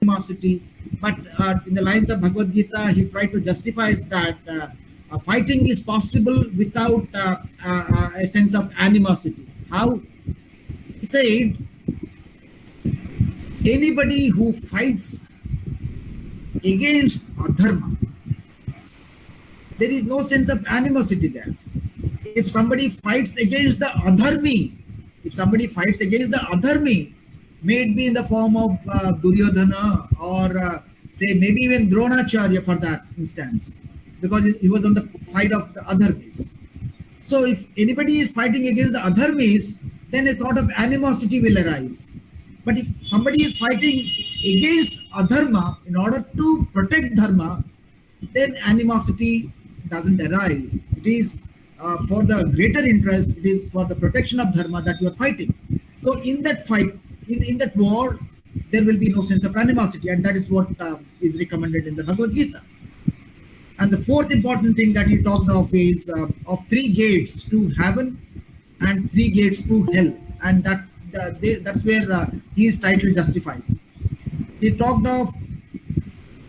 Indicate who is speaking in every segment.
Speaker 1: animosity. But in the lines of Bhagavad Gita, he tried to justify that fighting is possible without a sense of animosity. How? He said, anybody who fights against adharma, there is no sense of animosity there. If somebody fights against the adharmi, if somebody fights against the adharmi, may it be in the form of Duryodhana or say maybe even Dronacharya for that instance, because he was on the side of the adharmis. So if anybody is fighting against the adharmis, then a sort of animosity will arise. But if somebody is fighting against adharma in order to protect dharma, then animosity doesn't arise. It is for the greater interest, it is for the protection of dharma that you are fighting. So in that fight, in that war, there will be no sense of animosity, and that is what is recommended in the Bhagavad Gita. And the fourth important thing that he talked of is of three gates to heaven and three gates to hell, and that's where his title justifies. He talked of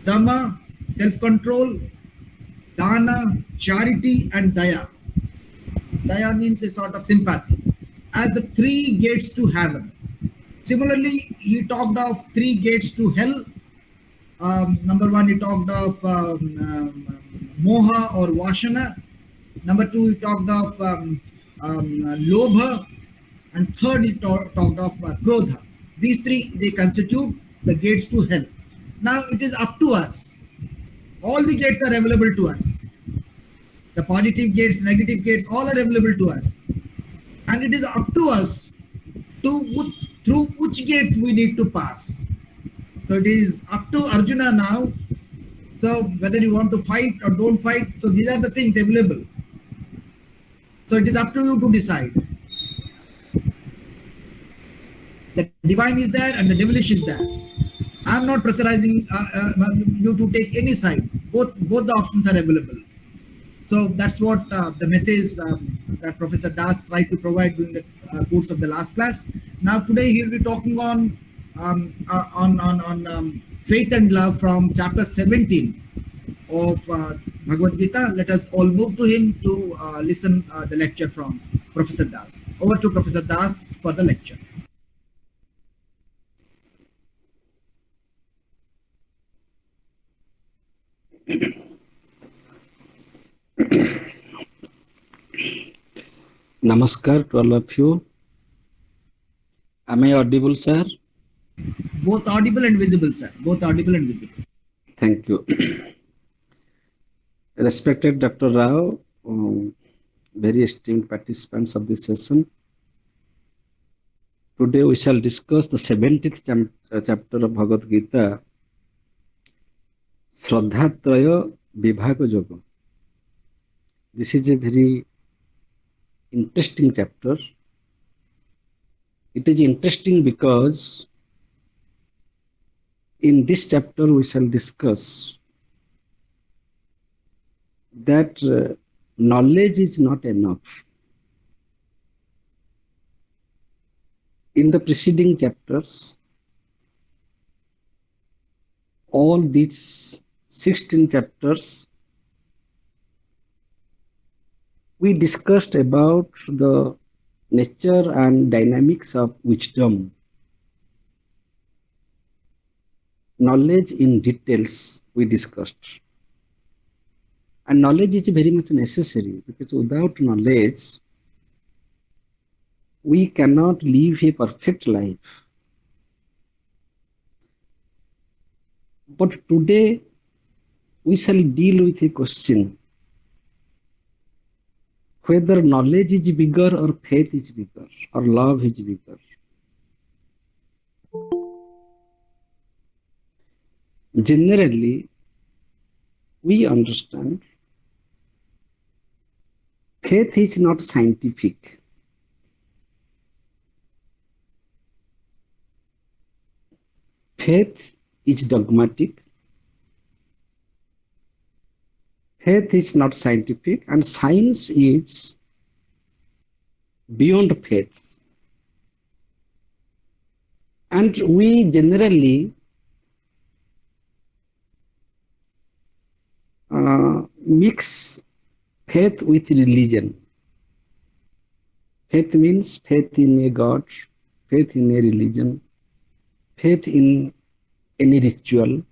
Speaker 1: dhamma, self-control, dana, charity, and daya. Daya means a sort of sympathy as the three gates to heaven. Similarly, he talked of three gates to hell. Number one, he talked of moha or vashana. Number two, he talked of lobha. And third, he talked of krodha. These three, they constitute the gates to hell. Now, it is up to us. All the gates are available to us. The positive gates, negative gates, all are available to us. And it is up to us to through which gates we need to pass. So it is up to Arjuna now. So whether you want to fight or don't fight, so these are the things available. So it is up to you to decide. The divine is there and the devilish is there. I am not pressurizing you to take any side. Both the options are available. So that's what the message that Professor Das tried to provide during the course of the last class. Now today he will be talking on faith and love from chapter 17 of Bhagavad Gita. Let us all move to him to listen the lecture from Professor Das. Over to Professor Das for the lecture.
Speaker 2: Namaskar to all of you. Am I audible, sir?
Speaker 1: Both audible and visible, sir. Both audible and visible.
Speaker 2: Thank you. Respected Dr. Rao, very esteemed participants of this session. Today we shall discuss the 17th chapter of Bhagavad Gita, Shraddhatraya Vibhaga Yoga. This is a very interesting chapter. It is interesting because in this chapter we shall discuss that knowledge is not enough. In the preceding chapters, all these 16 chapters, we discussed about the nature and dynamics of wisdom. Knowledge in details we discussed. And knowledge is very much necessary because without knowledge, we cannot live a perfect life. But today, we shall deal with a question whether knowledge is bigger or faith is bigger or love is bigger. Generally, we understand faith is not scientific. Faith is dogmatic. Faith is not scientific, and science is beyond faith. And we generally mix faith with religion. Faith means faith in a God, faith in a religion, faith in any ritual,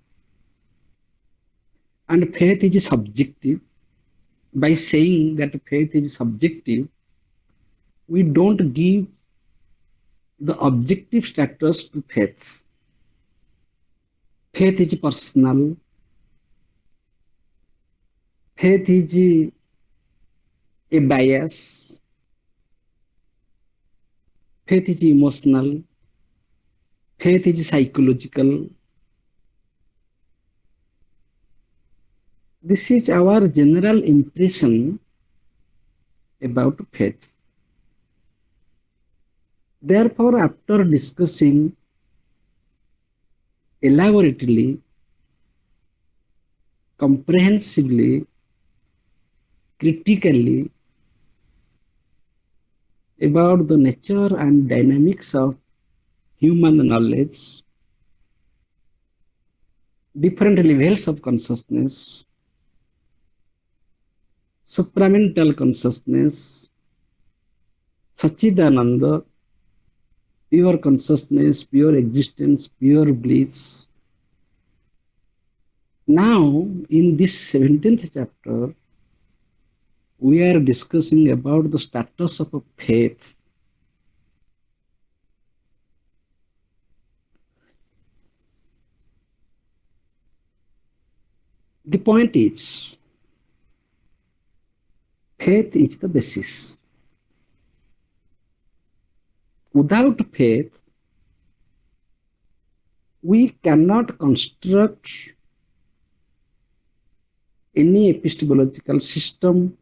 Speaker 2: and faith is subjective. By saying that faith is subjective, we don't give the objective status to faith. Faith is personal, faith is a bias, faith is emotional, faith is psychological. This is our general impression about faith. Therefore, after discussing elaborately, comprehensively, critically about the nature and dynamics of human knowledge, different levels of consciousness, supramental consciousness, Sachidananda, pure consciousness, pure existence, pure bliss. Now, in this 17th chapter, we are discussing about the status of a faith. The point is, faith is the basis. Without faith, we cannot construct any epistemological system,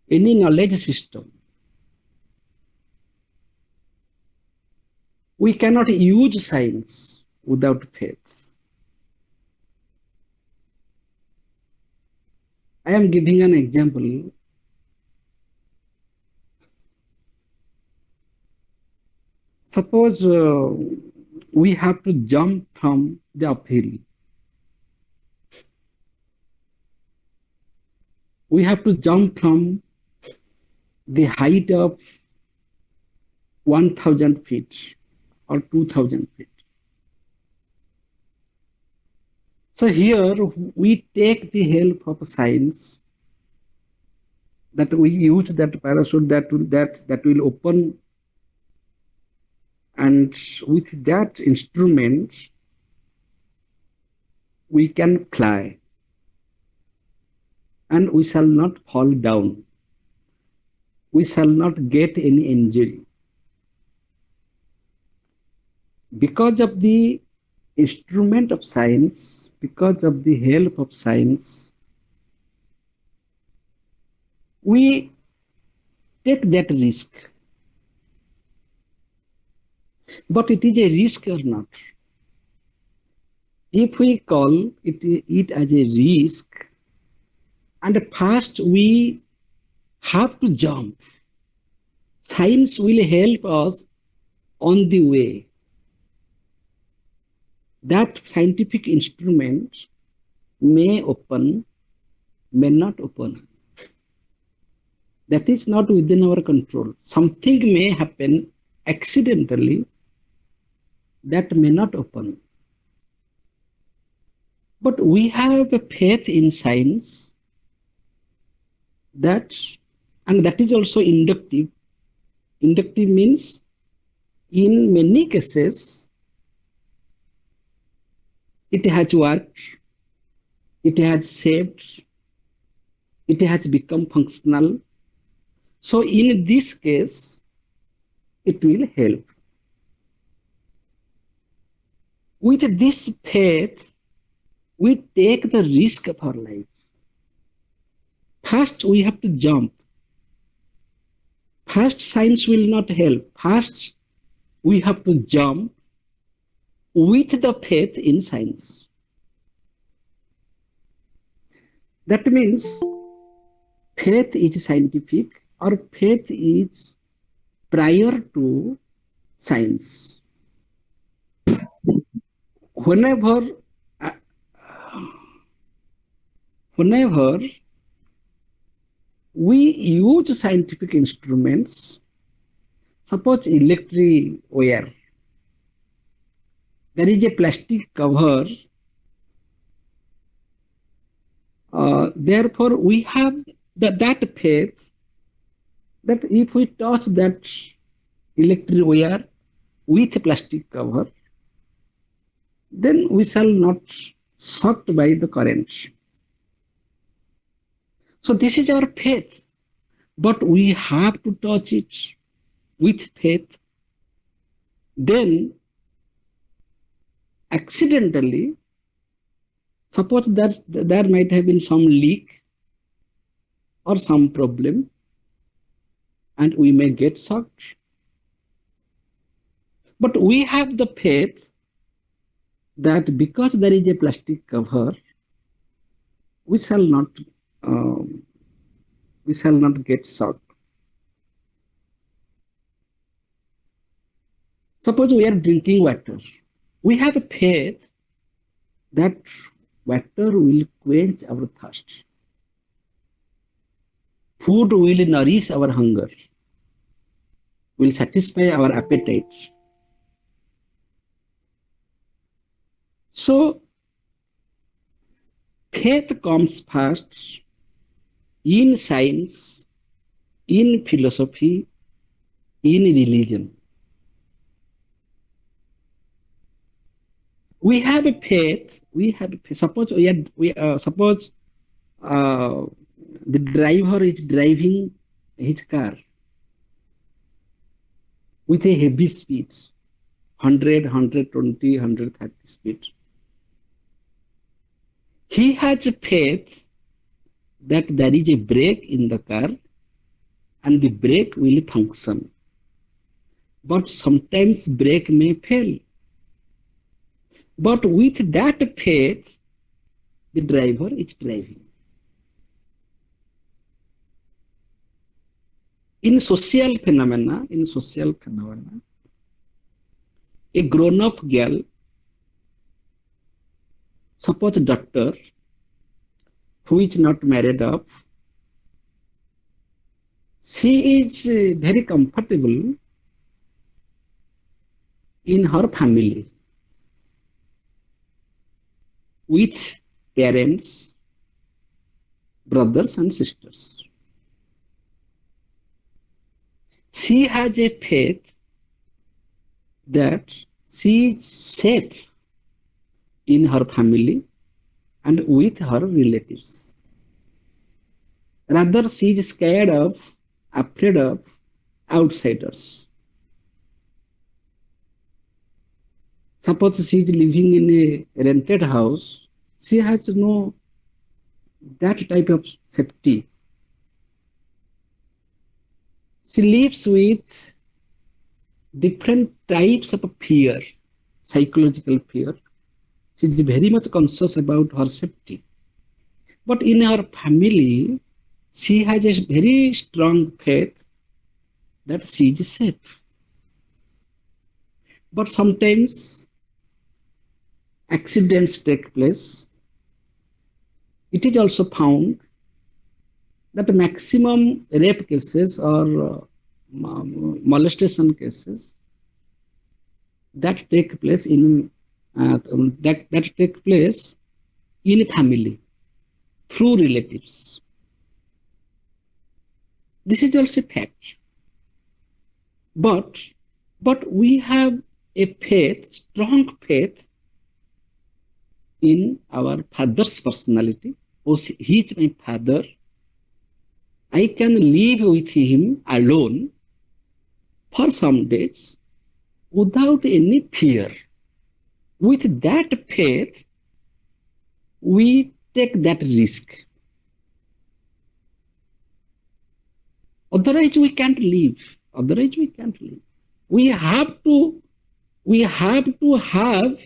Speaker 2: any knowledge system. We cannot use science without faith. I am giving an example. Suppose we have to jump from the uphill. We have to jump from the height of 1,000 feet or 2,000 feet. So here we take the help of science, that we use that parachute that will open, and with that instrument we can fly and we shall not fall down. We shall not get any injury. Because of the instrument of science, because of the help of science, we take that risk. But it is a risk or not? If we call it as a risk, and first we have to jump, science will help us on the way. That scientific instrument may open, may not open. That is not within our control. Something may happen accidentally that may not open. But we have a faith in science that, and that is also inductive. Inductive means in many cases it has worked, it has saved, it has become functional. So in this case, it will help. With this faith, we take the risk of our life. First, we have to jump. First, science will not help. First, we have to jump with the faith in science. That means faith is scientific, or faith is prior to science. Whenever whenever we use scientific instruments, suppose electric wire, there is a plastic cover. Therefore, we have that faith that if we touch that electric wire with a plastic cover, then we shall not shocked by the current. So this is our faith, but we have to touch it with faith. Then accidentally, suppose that there might have been some leak or some problem, and we may get shocked. But we have the faith that because there is a plastic cover, we shall not um, get shocked. Suppose we are drinking water. We have a faith that water will quench our thirst. Food will nourish our hunger, will satisfy our appetite. So, faith comes first in science, in philosophy, in religion. We have a faith. Suppose suppose the driver is driving his car with a heavy speed, 100, 120, 130 speed. He has a faith that there is a brake in the car and the brake will function. But sometimes brake may fail. But with that faith, the driver is driving. In social phenomena, a grown-up girl, suppose a doctor who is not married up, she is very comfortable in her family with parents, brothers and sisters. She has a faith that she is safe in her family and with her relatives. Rather, she is afraid of outsiders. Suppose she is living in a rented house, she has no that type of safety. She lives with different types of fear, psychological fear. She is very much conscious about her safety. But in her family, she has a very strong faith that she is safe. But sometimes accidents take place. It is also found that maximum rape cases or molestation cases that take place in family through relatives. This is also a fact. But we have a faith, strong faith in our father's personality. Oh, he is my father. I can live with him alone for some days without any fear. With that faith, we take that risk. Otherwise, we can't live. We have to have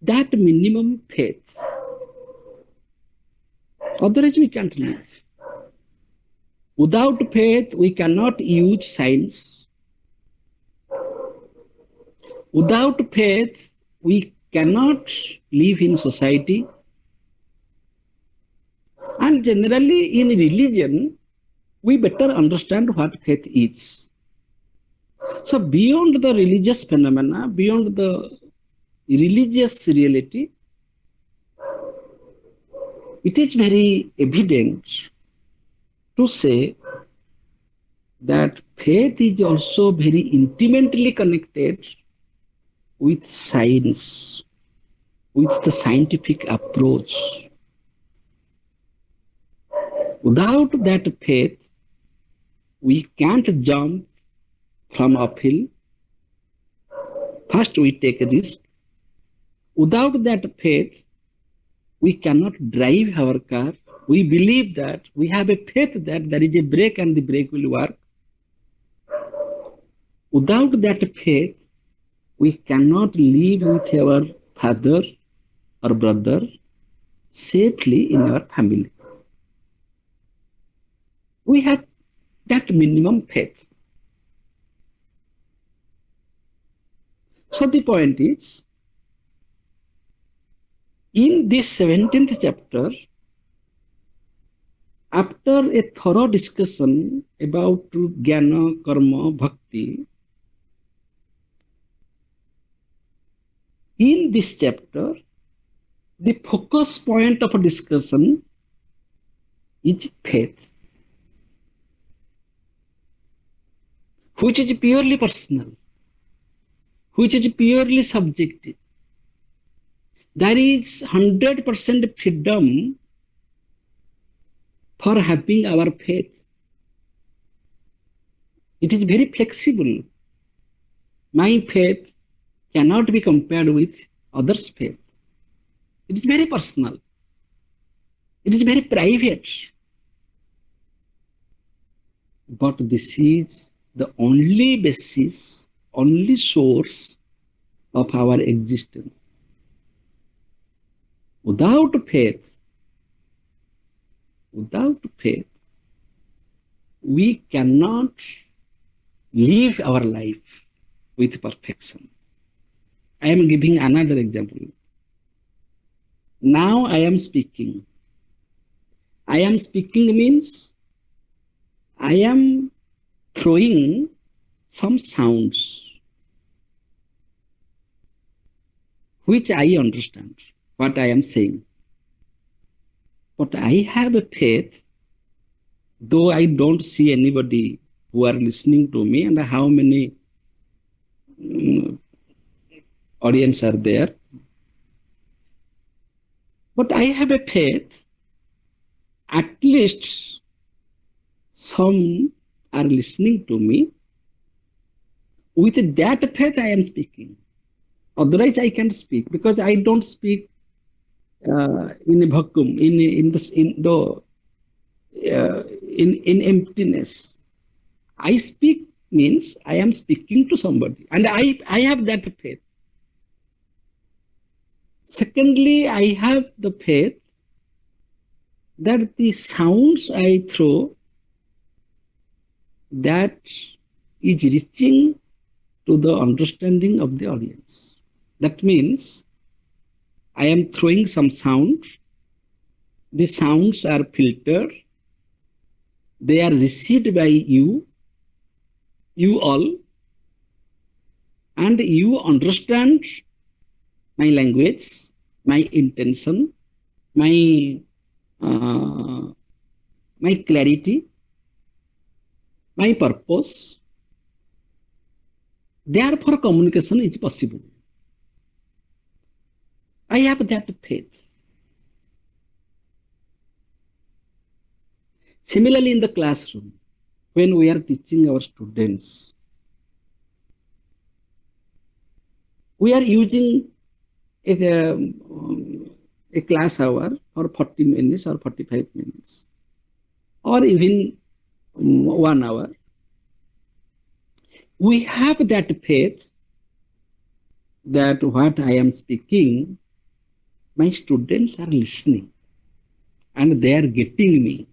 Speaker 2: that minimum faith. Otherwise, we can't live. Without faith, we cannot use science. Without faith, we cannot live in society. And generally in religion, we better understand what faith is. So beyond the religious phenomena, beyond the religious reality, it is very evident to say that faith is also very intimately connected with science, with the scientific approach. Without that faith, we can't jump from uphill. First, we take a risk. Without that faith, we cannot drive our car. We believe that we have a faith that there is a brake and the brake will work. Without that faith, we cannot live with our father or brother safely in our family. We have that minimum faith. So the point is, in this 17th chapter, after a thorough discussion about jnana, karma, bhakti, in this chapter, the focus point of discussion is faith, which is purely personal, which is purely subjective. There is 100% freedom for having our faith. It is very flexible. My faith cannot be compared with others' faith. It is very personal. It is very private. But this is the only basis, only source of our existence. Without faith, we cannot live our life with perfection. I am giving another example. Now I am speaking. I am speaking means I am throwing some sounds which I understand what I am saying. But I have a faith, though I don't see anybody who are listening to me and how many audience are there. But I have a faith, at least some are listening to me. With that faith I am speaking. Otherwise I can't speak because I don't speak in a vacuum, in emptiness. I speak means I am speaking to somebody, and I have that faith. Secondly, I have the faith that the sounds I throw, that is reaching to the understanding of the audience. That means I am throwing some sound. The sounds are filtered. They are received by you all, and you understand my language, my intention, my clarity, my purpose. Therefore, communication is possible. I have that faith. Similarly, in the classroom, when we are teaching our students, we are using a class hour or 40 minutes or 45 minutes or even 1 hour. We have that faith that what I am speaking, my students are listening and they are getting me.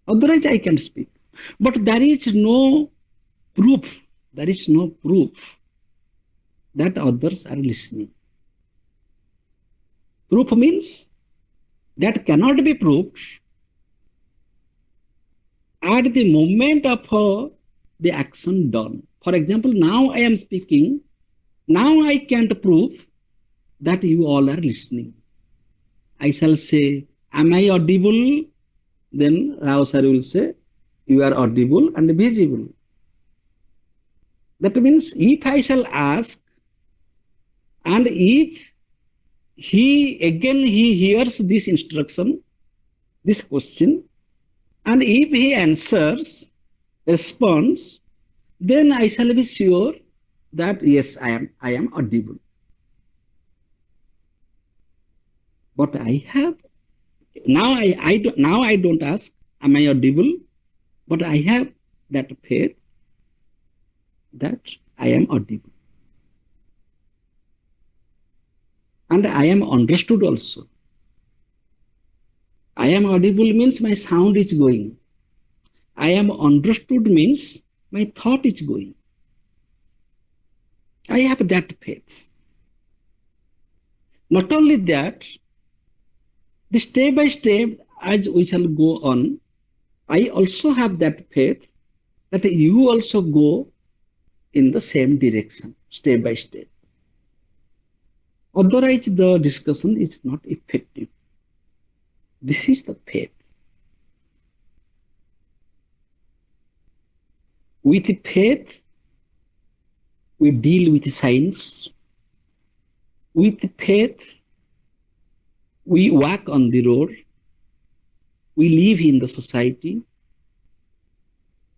Speaker 2: Otherwise, I can speak. But there is no proof. There is no proof that others are listening. Proof means that cannot be proved at the moment of the action done. For example, now I am speaking, now I can't prove that you all are listening. I shall say, am I audible? Then Rao sir will say, you are audible and visible. That means if I shall ask, and if he hears this instruction, this question, and if he answers, responds, then I shall be sure that yes, I am audible. But I have now I don't ask, am I audible? But I have that faith that I am audible. And I am understood also. I am audible means my sound is going. I am understood means my thought is going. I have that faith. Not only that, the step by step as we shall go on, I also have that faith that you also go in the same direction, step by step. Otherwise, the discussion is not effective. This is the faith. With faith, we deal with science. With faith, we walk on the road. We live in the society.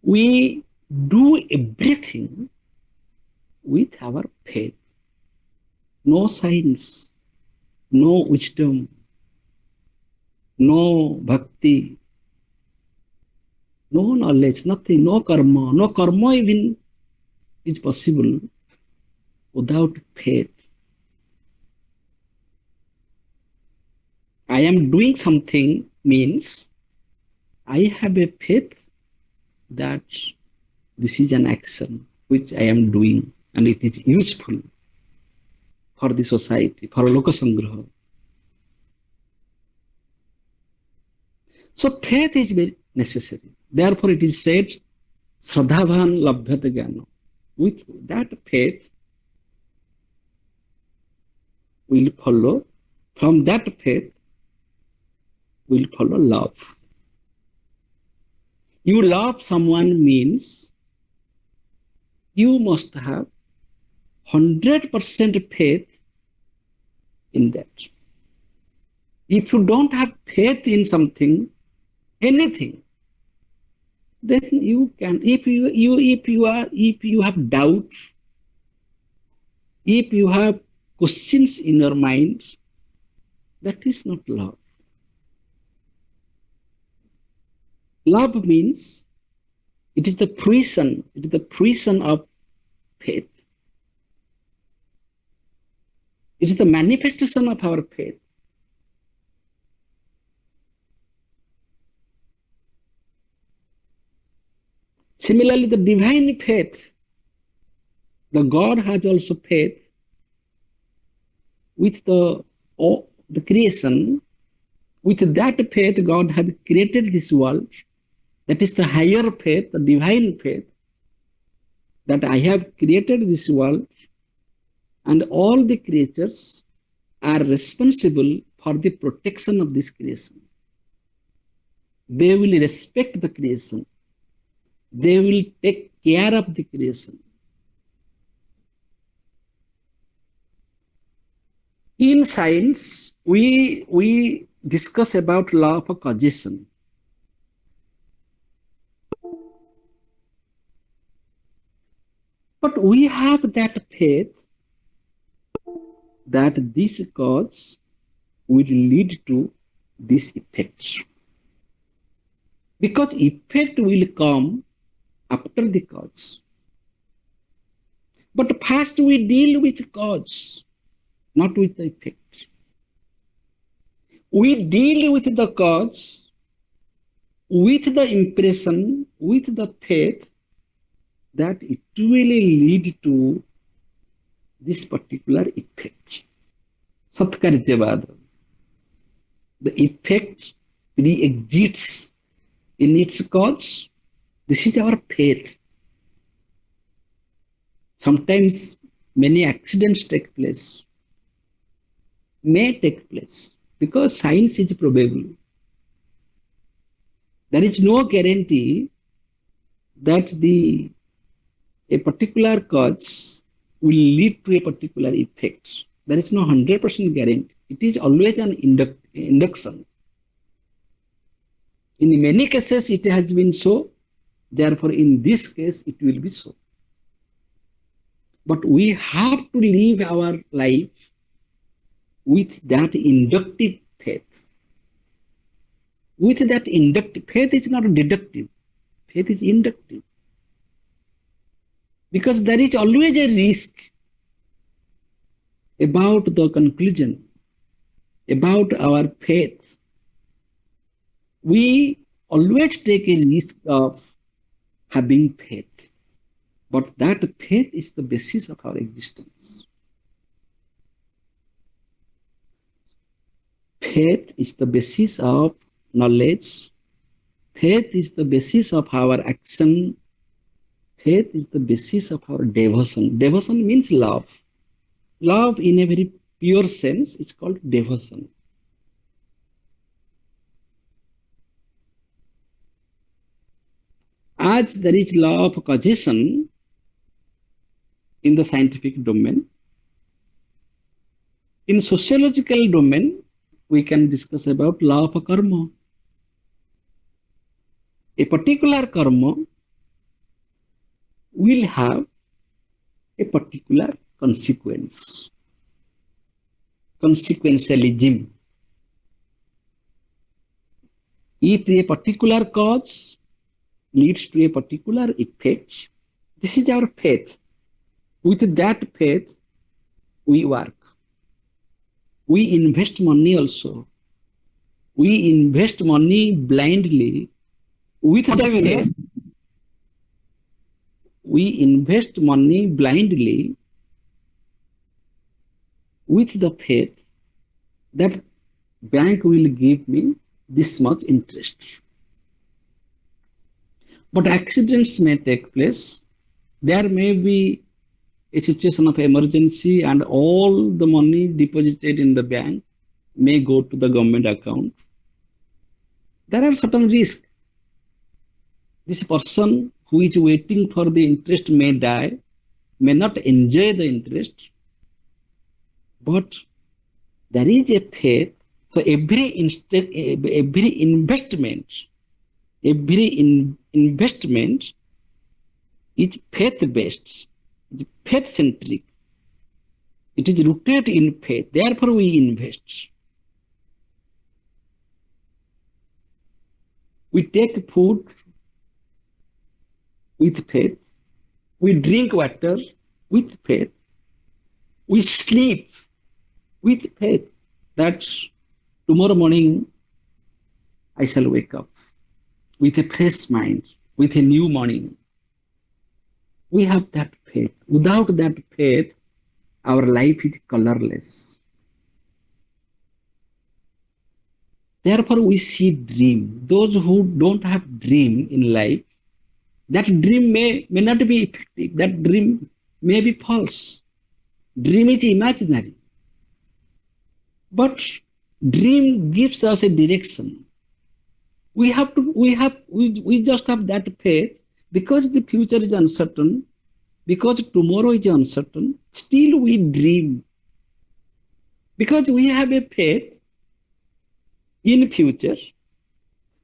Speaker 2: We do everything with our faith. No science, no wisdom, no bhakti, no knowledge, nothing, no karma. No karma even is possible without faith. I am doing something means I have a faith that this is an action which I am doing and it is useful for the society, for Lokasangraha. So faith is very necessary. Therefore it is said, Shraddhavan labhyate jnana. With that faith will follow, from that faith will follow love. You love someone means you must have 100% faith in that. If you don't have faith in something, anything, then you can. If you have doubt, if you have questions in your mind, that is not love. Love means it is the fruition of faith. It is the manifestation of our faith. Similarly, the divine faith, the God has also faith with the creation. With that faith, God has created this world. That is the higher faith, the divine faith, that I have created this world and all the creatures are responsible for the protection of this creation. They will respect the creation. They will take care of the creation. In science, we discuss about law of causation. But we have that faith that this cause will lead to this effect. Because effect will come after the cause. But first we deal with the cause, not with the effect. We deal with the cause, with the impression, with the faith that it will lead to this particular effect. Satkaryavada. The effect pre-exists in its cause. This is our faith. Sometimes many accidents take place, may take place, because science is probable. There is no guarantee that a particular cause will lead to a particular effect. There is no 100% guarantee. It is always an induction. In many cases, it has been so. Therefore, in this case, it will be so. But we have to live our life with that inductive faith. With that inductive faith is not deductive. Faith is inductive. Because there is always a risk about the conclusion, about our faith. We always take a risk of having faith. But that faith is the basis of our existence. Faith is the basis of knowledge. Faith is the basis of our action. Faith is the basis of our devotion. Devotion means love. Love in a very pure sense is called devotion. As there is law of causation in the scientific domain, in sociological domain, we can discuss about law of karma. A particular karma will have a particular consequence. Consequentialism. If a particular cause leads to a particular effect, this is our faith. With that faith, we work. We invest money also. We invest money blindly with the faith. We invest money blindly with the faith that bank will give me this much interest. But accidents may take place. There may be a situation of emergency and all the money deposited in the bank may go to the government account. There are certain risks. This person who is waiting for the interest may die, may not enjoy the interest, but there is a faith. So every investment is faith-based, it's faith-centric. It is rooted in faith. Therefore, we invest. We take food with faith. We drink water with faith. We sleep with faith that tomorrow morning I shall wake up with a fresh mind, with a new morning. We have that faith. Without that faith, our life is colorless. Therefore, we see dream. Those who don't have dream in life, that dream may not be effective. That dream may be false. Dream is imaginary. But dream gives us a direction. We just have that faith because the future is uncertain, because tomorrow is uncertain, still we dream. Because we have a faith in future,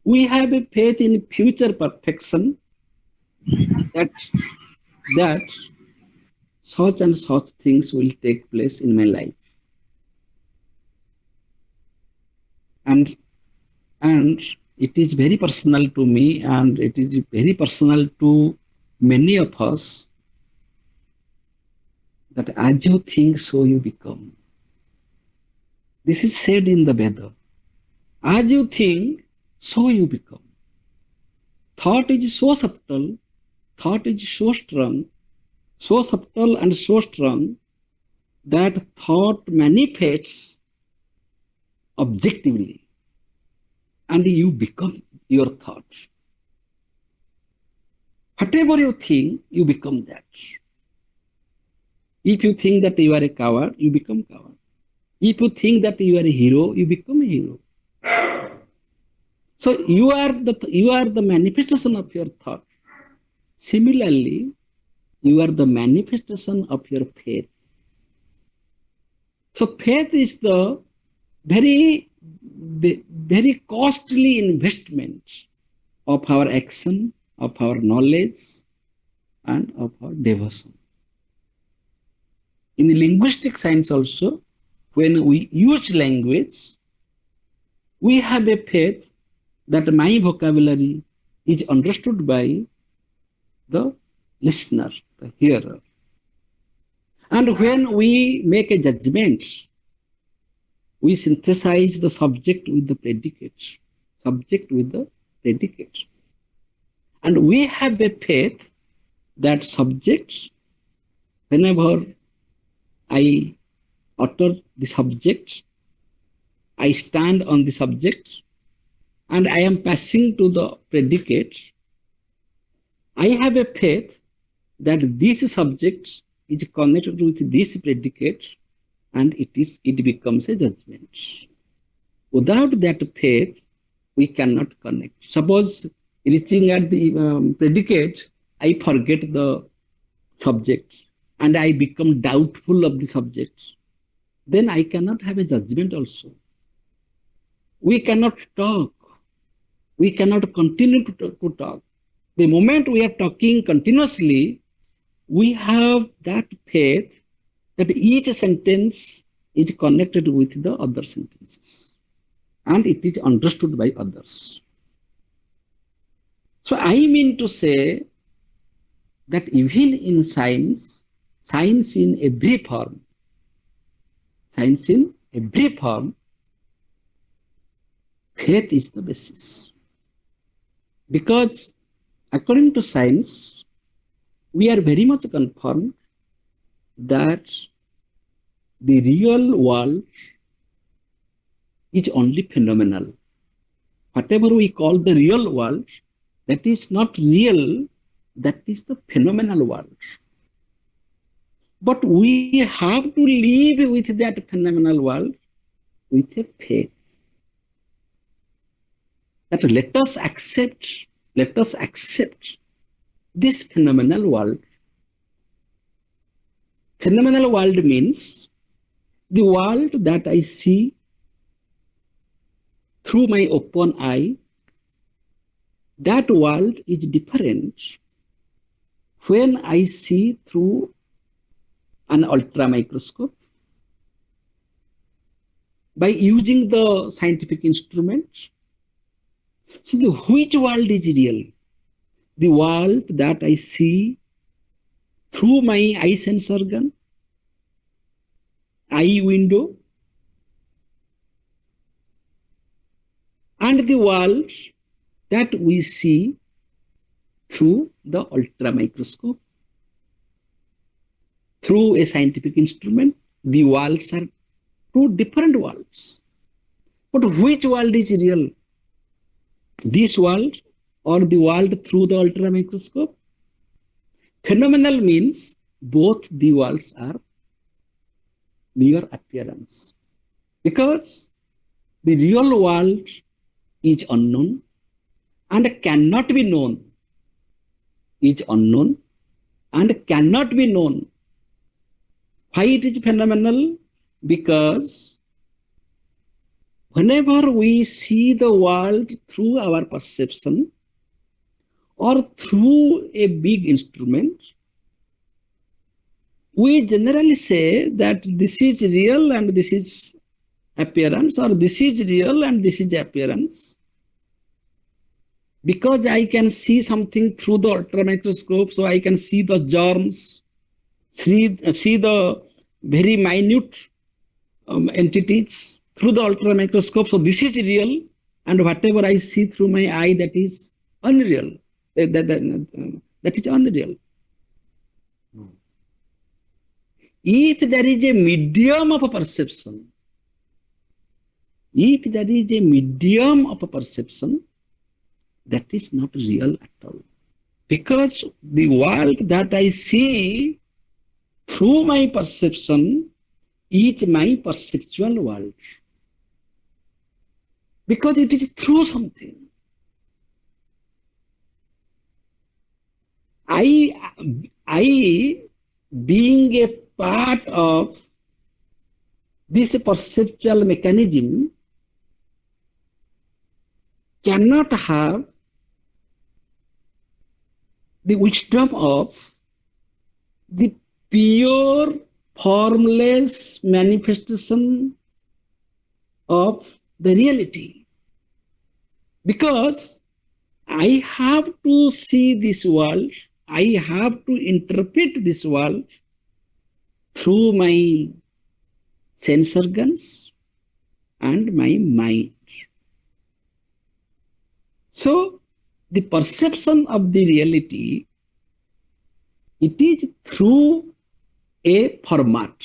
Speaker 2: we have a faith in future perfection, that such and such things will take place in my life. And it is very personal to me, and it is very personal to many of us, that as you think, so you become. This is said in the Veda. As you think, so you become. Thought is so subtle, thought is so strong, so subtle and so strong, that thought manifests objectively. and you become your thought. Whatever you think, you become that. If you think that you are a coward, you become coward. If you think that you are a hero, you become a hero. So you are the manifestation of your thought. Similarly, you are the manifestation of your faith. So faith is the very costly investment of our action, of our knowledge, and of our devotion. In linguistic science also, when we use language, we have a faith that my vocabulary is understood by the listener, the hearer. And when we make a judgment, we synthesize the subject with the predicate, subject with the predicate. And we have a faith that subject, whenever I utter the subject, I stand on the subject, and I am passing to the predicate, I have a faith that this subject is connected with this predicate, and it becomes a judgment. Without that faith, we cannot connect. Suppose reaching at the predicate, I forget the subject and I become doubtful of the subject. Then I cannot have a judgment also. We cannot talk. We cannot continue to talk. The moment we are talking continuously, we have that faith that each sentence is connected with the other sentences and it is understood by others. So I mean to say that even in science in every form, faith is the basis. Because according to science, we are very much confirmed that the real world is only phenomenal. Whatever we call the real world, that is not real, that is the phenomenal world. But we have to live with that phenomenal world with a faith. That let us accept this phenomenal world. Phenomenal world means the world that I see through my open eye. That world is different when I see through an ultra microscope by using the scientific instruments. So which world is real? The world that I see through my eye sense organ, eye window, and the world that we see through the ultra microscope, through a scientific instrument. The worlds are two different worlds. But which world is real? This world or the world through the ultra microscope? Phenomenal means both the worlds are mere appearance. Because the real world is unknown and cannot be known. Is unknown and cannot be known. Why it is phenomenal? Because whenever we see the world through our perception or through a big instrument, we generally say that this is real and this is appearance, or this is real and this is appearance. Because I can see something through the ultra microscope, so I can see the germs, see the very minute entities through the ultra microscope. So this is real, and whatever I see through my eye, that is unreal. That is unreal. If there is a medium of perception, If there is a medium of a perception, that is not real at all. Because the world that I see through my perception is my perceptual world. Because it is through something. I being a part of this perceptual mechanism cannot have the wisdom of the pure formless manifestation of the reality. Because I have to see this world, I have to interpret this world through my sense organs and my mind. So, the perception of the reality, it is through a format,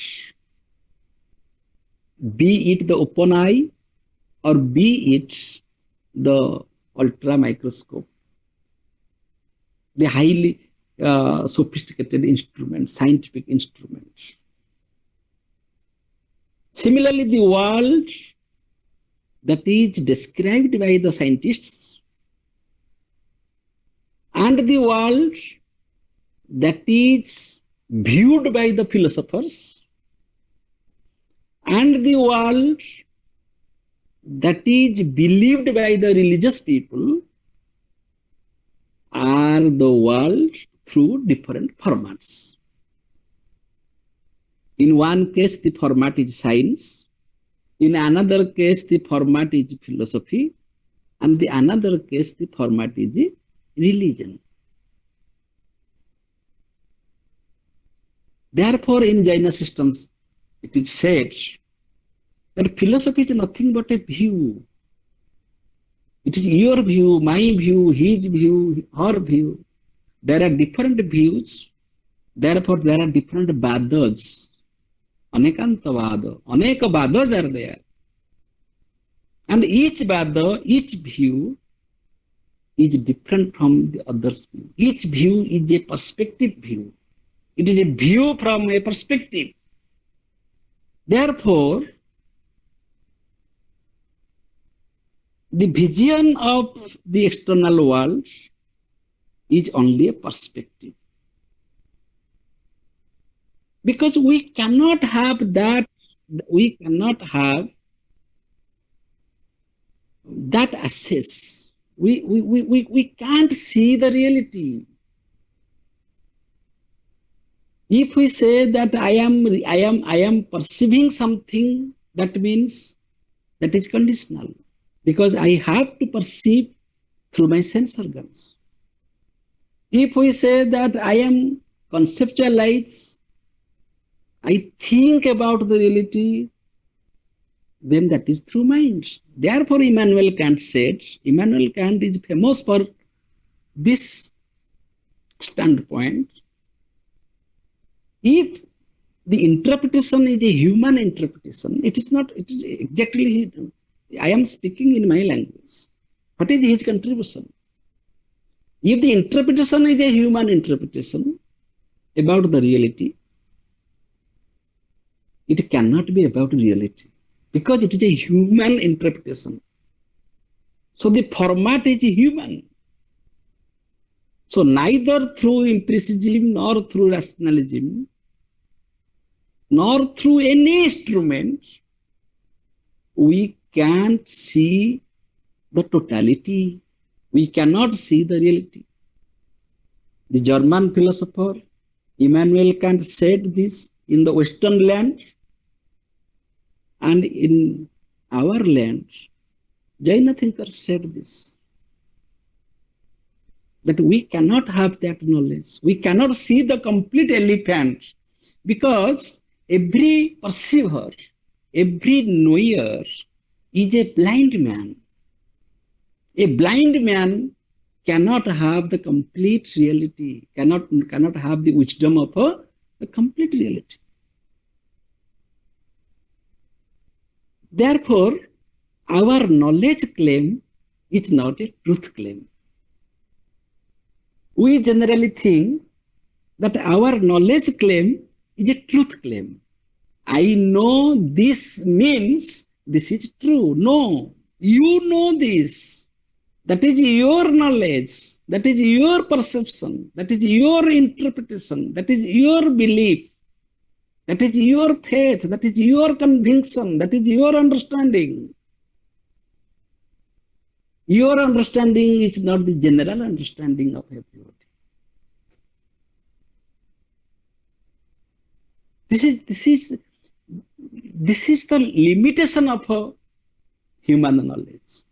Speaker 2: be it the open eye or be it the ultra microscope, the highly sophisticated instrument, scientific instrument. Similarly, the world that is described by the scientists and the world that is viewed by the philosophers and the world that is believed by the religious people are the world through different formats. In one case, the format is science. In another case, the format is philosophy. And the another case, the format is religion. Therefore, in Jaina systems, it is said that philosophy is nothing but a view. It is your view, my view, his view, her view. There are different views. Therefore, there are different vadas. Anekantavada. Aneka vadas are there. And each vada, each view is different from the other's view. Each view is a perspective view. It is a view from a perspective. Therefore, the vision of the external world is only a perspective. Because we cannot have that access. We can't see the reality. If we say that I am perceiving something, that means that is conditional. Because I have to perceive through my sense organs. If we say that I am conceptualize, I think about the reality, then that is through mind. Therefore, Immanuel Kant said, Immanuel Kant is famous for this standpoint. If the interpretation is a human interpretation, it is not, it is exactly, I am speaking in my language. What is his contribution? If the interpretation is a human interpretation about the reality, it cannot be about reality because it is a human interpretation. So the format is human. So neither through empiricism nor through rationalism nor through any instrument we can't see the totality. We cannot see the reality. The German philosopher Immanuel Kant said this in the Western land, and in our land, Jaina thinkers said this, that we cannot have that knowledge. We cannot see the complete elephant because every perceiver, every knower is a blind man. A blind man cannot have the complete reality, cannot have the wisdom of a complete reality. Therefore, our knowledge claim is not a truth claim. We generally think that our knowledge claim is a truth claim. I know this means this is true. No, you know this. That is your knowledge. That is your perception. That is your interpretation. That is your belief. That is your faith. That is your conviction. That is your understanding. Your understanding is not the general understanding of everybody. This is the limitation of human knowledge.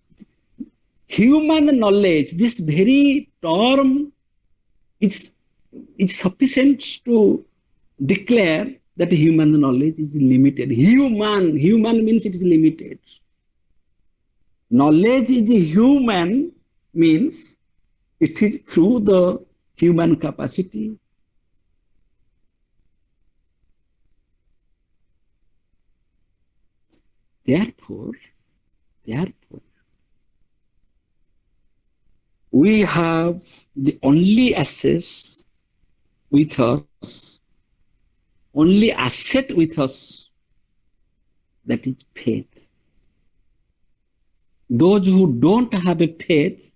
Speaker 2: Human knowledge, this very term is sufficient to declare that human knowledge is limited. Human means it is limited. Knowledge is human means it is through the human capacity. Therefore, we have the only access with us, only asset with us, that is faith. Those who don't have a faith,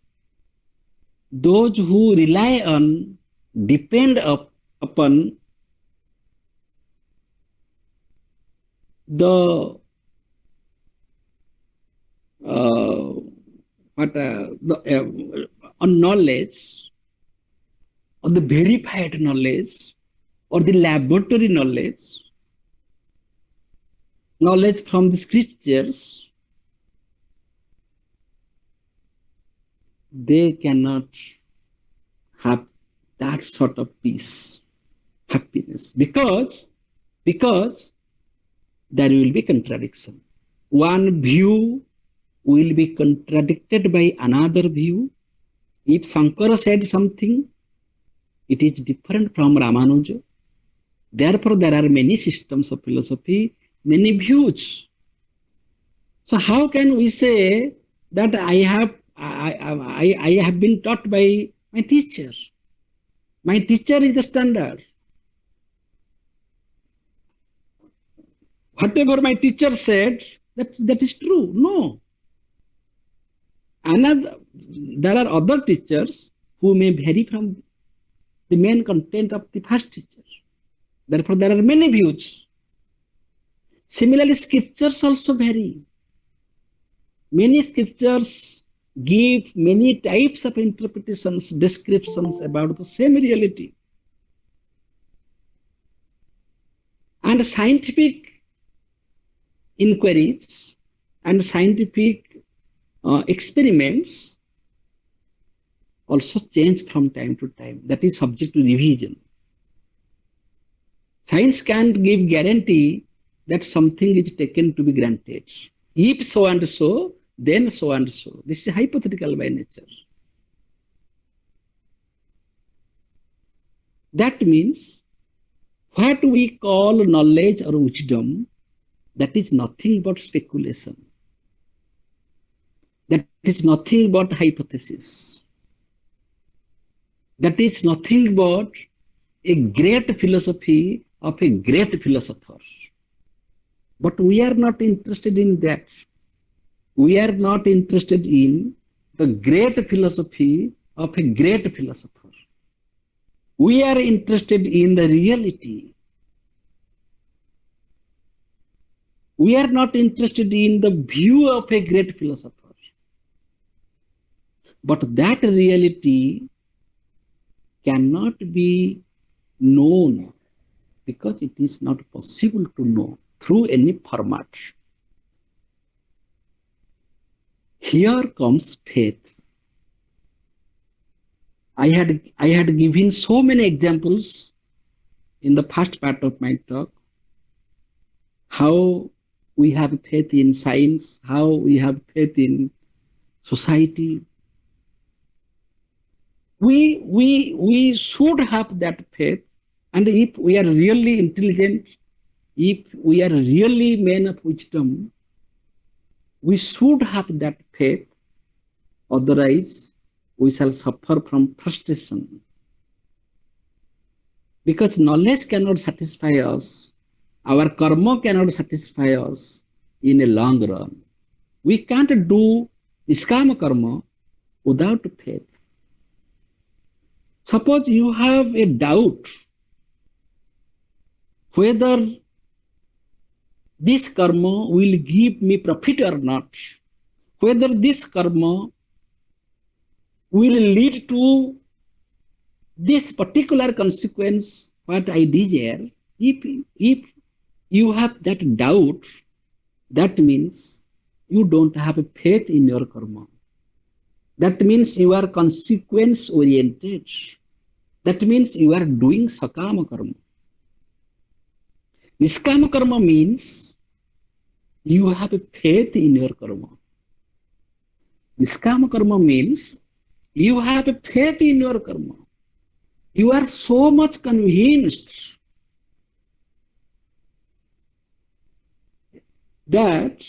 Speaker 2: those who rely on, depend upon the on knowledge, on the verified knowledge, or the laboratory knowledge from the scriptures, they cannot have that sort of peace, happiness, because there will be contradiction. One view will be contradicted by another view. If Shankara said something, it is different from Ramanuja. Therefore, there are many systems of philosophy, many views. So how can we say that I have been taught by my teacher? My teacher is the standard. Whatever my teacher said, that is true. No. There are other teachers who may vary from the main content of the first teacher. Therefore, there are many views. Similarly, scriptures also vary. Many scriptures give many types of interpretations, descriptions about the same reality. And scientific inquiries and scientific experiments also change from time to time. That is subject to revision. Science can't give guarantee that something is taken to be granted. If so and so, then so and so. This is hypothetical by nature. That means what we call knowledge or wisdom, that is nothing but speculation. That is nothing but hypothesis. That is nothing but a great philosophy of a great philosopher. But we are not interested in that. We are not interested in the great philosophy of a great philosopher. We are interested in the reality. We are not interested in the view of a great philosopher. But that reality cannot be known because it is not possible to know through any format. Here comes faith. I had given so many examples in the first part of my talk, how we have faith in science, how we have faith in society. We should have that faith, and if we are really intelligent, if we are really men of wisdom, We should have that faith, otherwise we shall suffer from frustration. Because knowledge cannot satisfy us, our karma cannot satisfy us in a long run. We can't do niskama karma without faith. Suppose you have a doubt whether this karma will give me profit or not, whether this karma will lead to this particular consequence what I desire. If you have that doubt, that means you don't have faith in your karma. That means you are consequence oriented. That means you are doing sakama karma. Niskama karma means you have a faith in your karma. Niskama karma means you have a faith in your karma. You are so much convinced that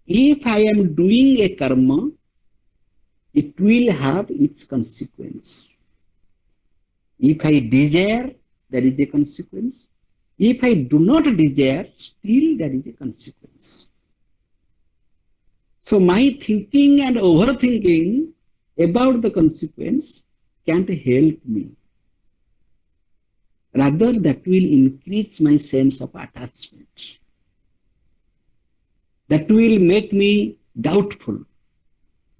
Speaker 2: if I am doing a karma, it will have its consequence. If I desire, there is a consequence. If I do not desire, still there is a consequence. So my thinking and overthinking about the consequence can't help me. Rather, that will increase my sense of attachment. That will make me doubtful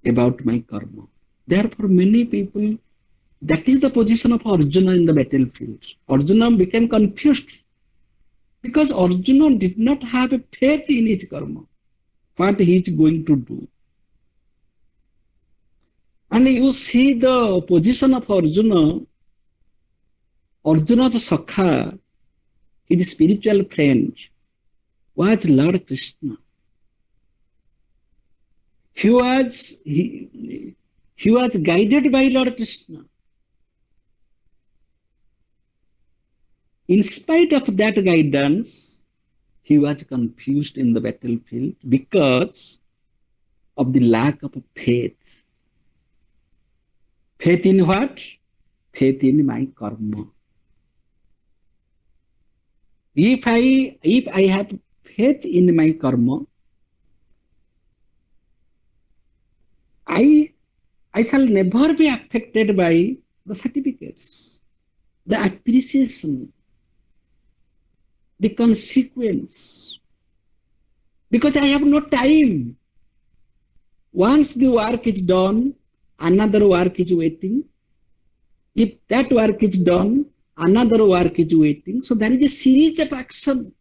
Speaker 2: about my karma. Therefore, many people, that is the position of Arjuna in the battlefield. Arjuna became confused because Arjuna did not have a faith in his karma, what he is going to do. And you see the position of Arjuna, Arjuna's Sakha, his spiritual friend, was Lord Krishna. He was guided by Lord Krishna. In spite of that guidance, he was confused in the battlefield because of the lack of faith. Faith in what? Faith in my karma. If I have faith in my karma, I shall never be affected by the certificates, the appreciation, the consequence, because I have no time. Once the work is done, another work is waiting. If that work is done, another work is waiting. So there is a series of action.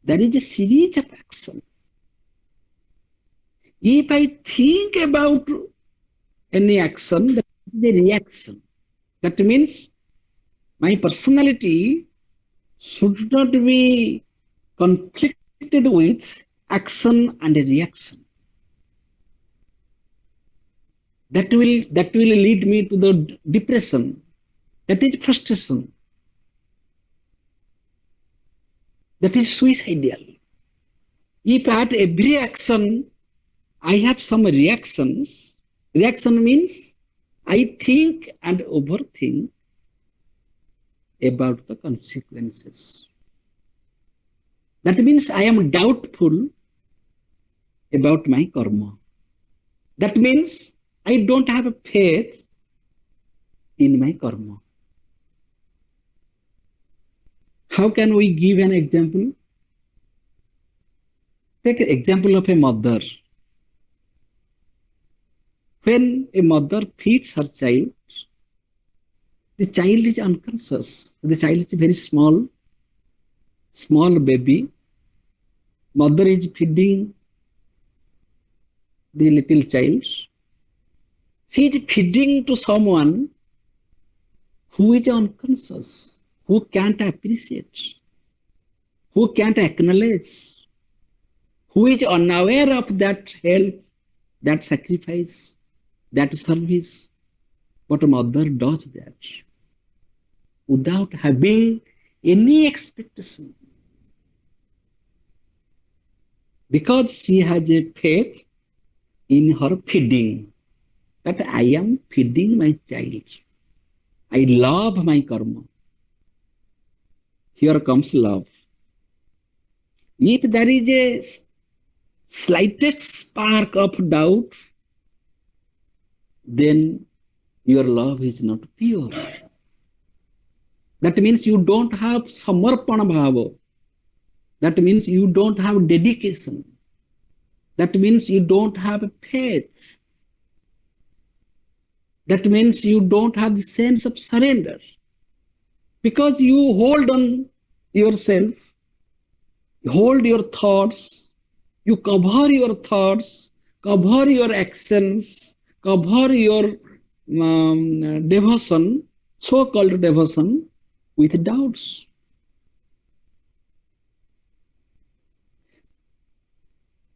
Speaker 2: There is a series of action. If I think about any action, that is a reaction. That means my personality should not be conflicted with action and a reaction. That will lead me to the depression. That is frustration. That is suicidal. If at every action I have some reactions, reaction means I think and overthink about the consequences. That means I am doubtful about my karma. That means I don't have a faith in my karma. How can we give an example? Take an example of a mother. When a mother feeds her child, the child is unconscious. The child is very small baby. Mother is feeding the little child. She is feeding to someone who is unconscious, who can't appreciate, who can't acknowledge, who is unaware of that help, that sacrifice, that service. But a mother does that without having any expectation. because she has a faith in her feeding, that I am feeding my child. I love my karma. Here comes love. If there is a slightest spark of doubt, then your love is not pure. That means you don't have samarpana bhava. That means you don't have dedication. That means you don't have faith. That means you don't have the sense of surrender. Because you hold on yourself, hold your thoughts, you cover your thoughts, cover your actions, cover your devotion, so-called devotion, with doubts.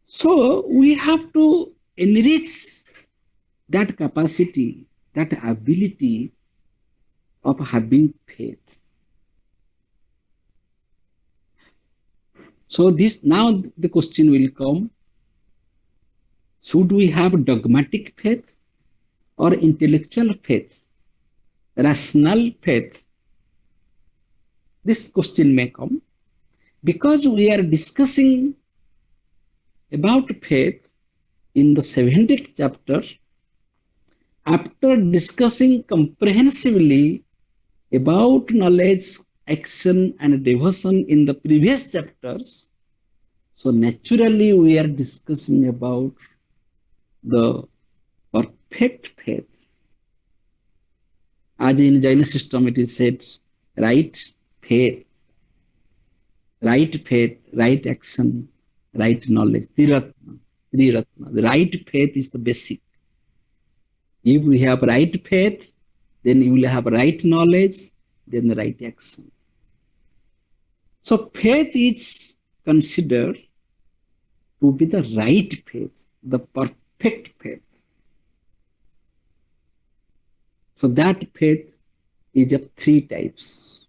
Speaker 2: So we have to enrich that capacity, that ability of having faith. So this now the question will come, should we have dogmatic faith or intellectual faith, rational faith? This question may come because we are discussing about faith in the 70th chapter. After discussing comprehensively about knowledge, action, and devotion in the previous chapters, so naturally we are discussing about the perfect faith. As in Jaina system, it is said, right faith, right action, right knowledge. Triratna. The right faith is the basic. If we have right faith, then you will have right knowledge, then the right action. So faith is considered to be the right faith, the perfect faith. So that faith is of three types.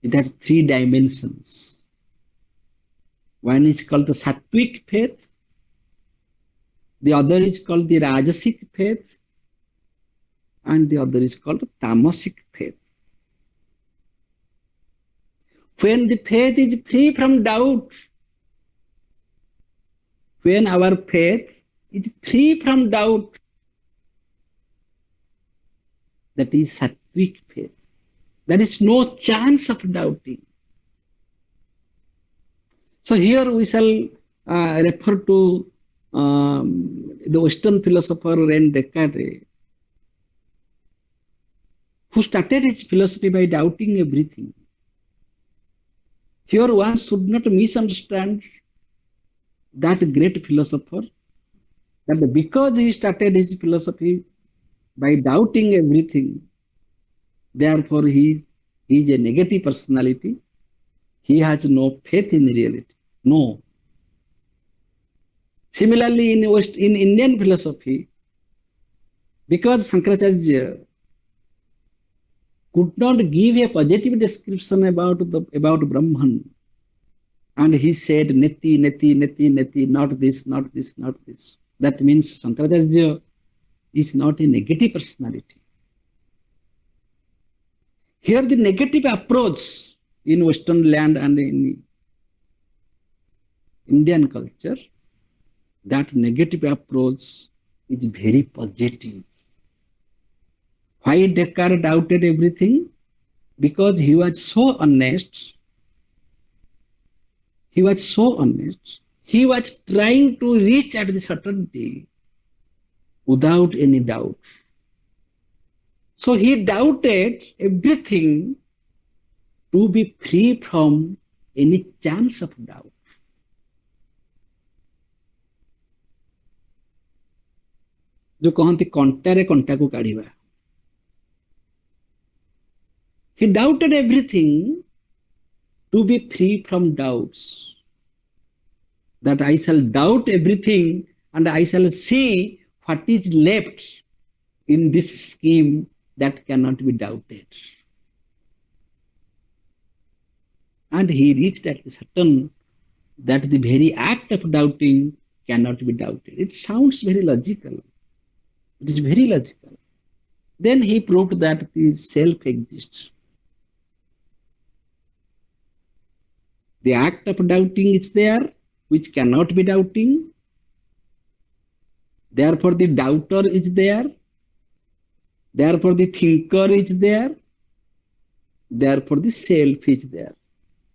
Speaker 2: It has three dimensions. One is called the sattvic faith. The other is called the rajasic faith. And the other is called tamasic faith. When the faith is free from doubt, when our faith is free from doubt, that is sattvic faith. There is no chance of doubting. So here we shall refer to the Western philosopher Rene Descartes, who started his philosophy by doubting everything. Here one should not misunderstand that great philosopher, that because he started his philosophy by doubting everything, therefore he is a negative personality. He has no faith in reality. No. Similarly, in Indian philosophy, because Shankaracharya could not give a positive description about Brahman, and he said neti, neti, neti, neti, not this, not this, not this. That means Shankaracharya is not a negative personality. Here the negative approach in Western land and in Indian culture, that negative approach is very positive. Why Descartes doubted everything? Because he was so honest. He was so honest. He was trying to reach at the certainty without any doubt. So he doubted everything to be free from any chance of doubt. जो कहते कंटारे कंटा को काढ़िबा. He doubted everything to be free from doubts. That I shall doubt everything and I shall see what is left in this scheme that cannot be doubted. And he reached at a certain that the very act of doubting cannot be doubted. It sounds very logical. It is very logical. Then he proved that the self exists. The act of doubting is there, which cannot be doubting. Therefore, the doubter is there. Therefore, the thinker is there. Therefore, the self is there.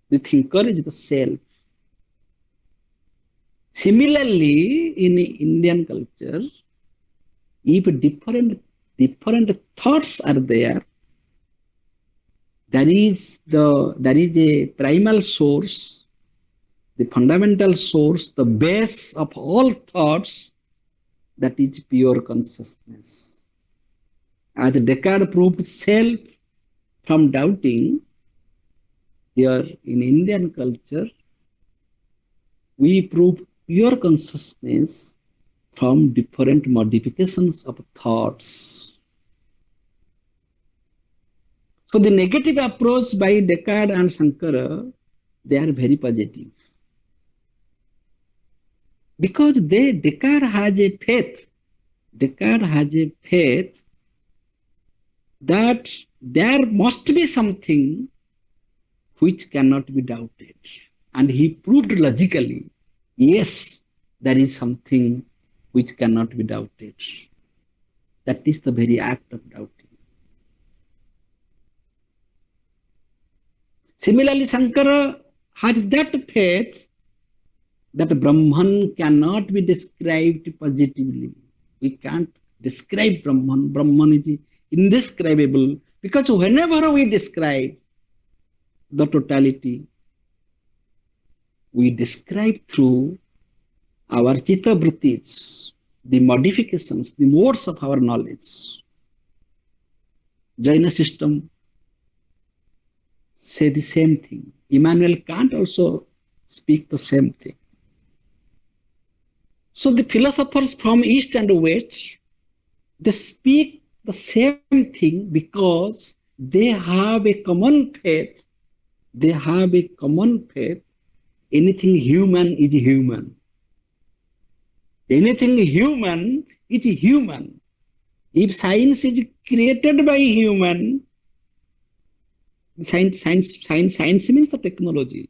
Speaker 2: The thinker is the self. Similarly, in Indian culture, if different thoughts are there, there is a primal source, the fundamental source, the base of all thoughts, that is pure consciousness. As Descartes proved self from doubting, here in Indian culture, we prove pure consciousness from different modifications of thoughts. So the negative approach by Descartes and Sankara, they are very positive. Because Descartes has a faith that there must be something which cannot be doubted. And he proved logically, yes, there is something which cannot be doubted. That is the very act of doubting. Similarly, Shankara has that faith that Brahman cannot be described positively. We can't describe Brahman. Brahman is indescribable, because whenever we describe the totality, we describe through our chitta vrittis, the modifications, the modes of our knowledge. Jaina system say the same thing. Immanuel Kant also speak the same thing. So the philosophers from East and West, they speak the same thing because they have a common faith. They have a common faith. Anything human is human. Anything human is human. If science is created by human, science means the technology.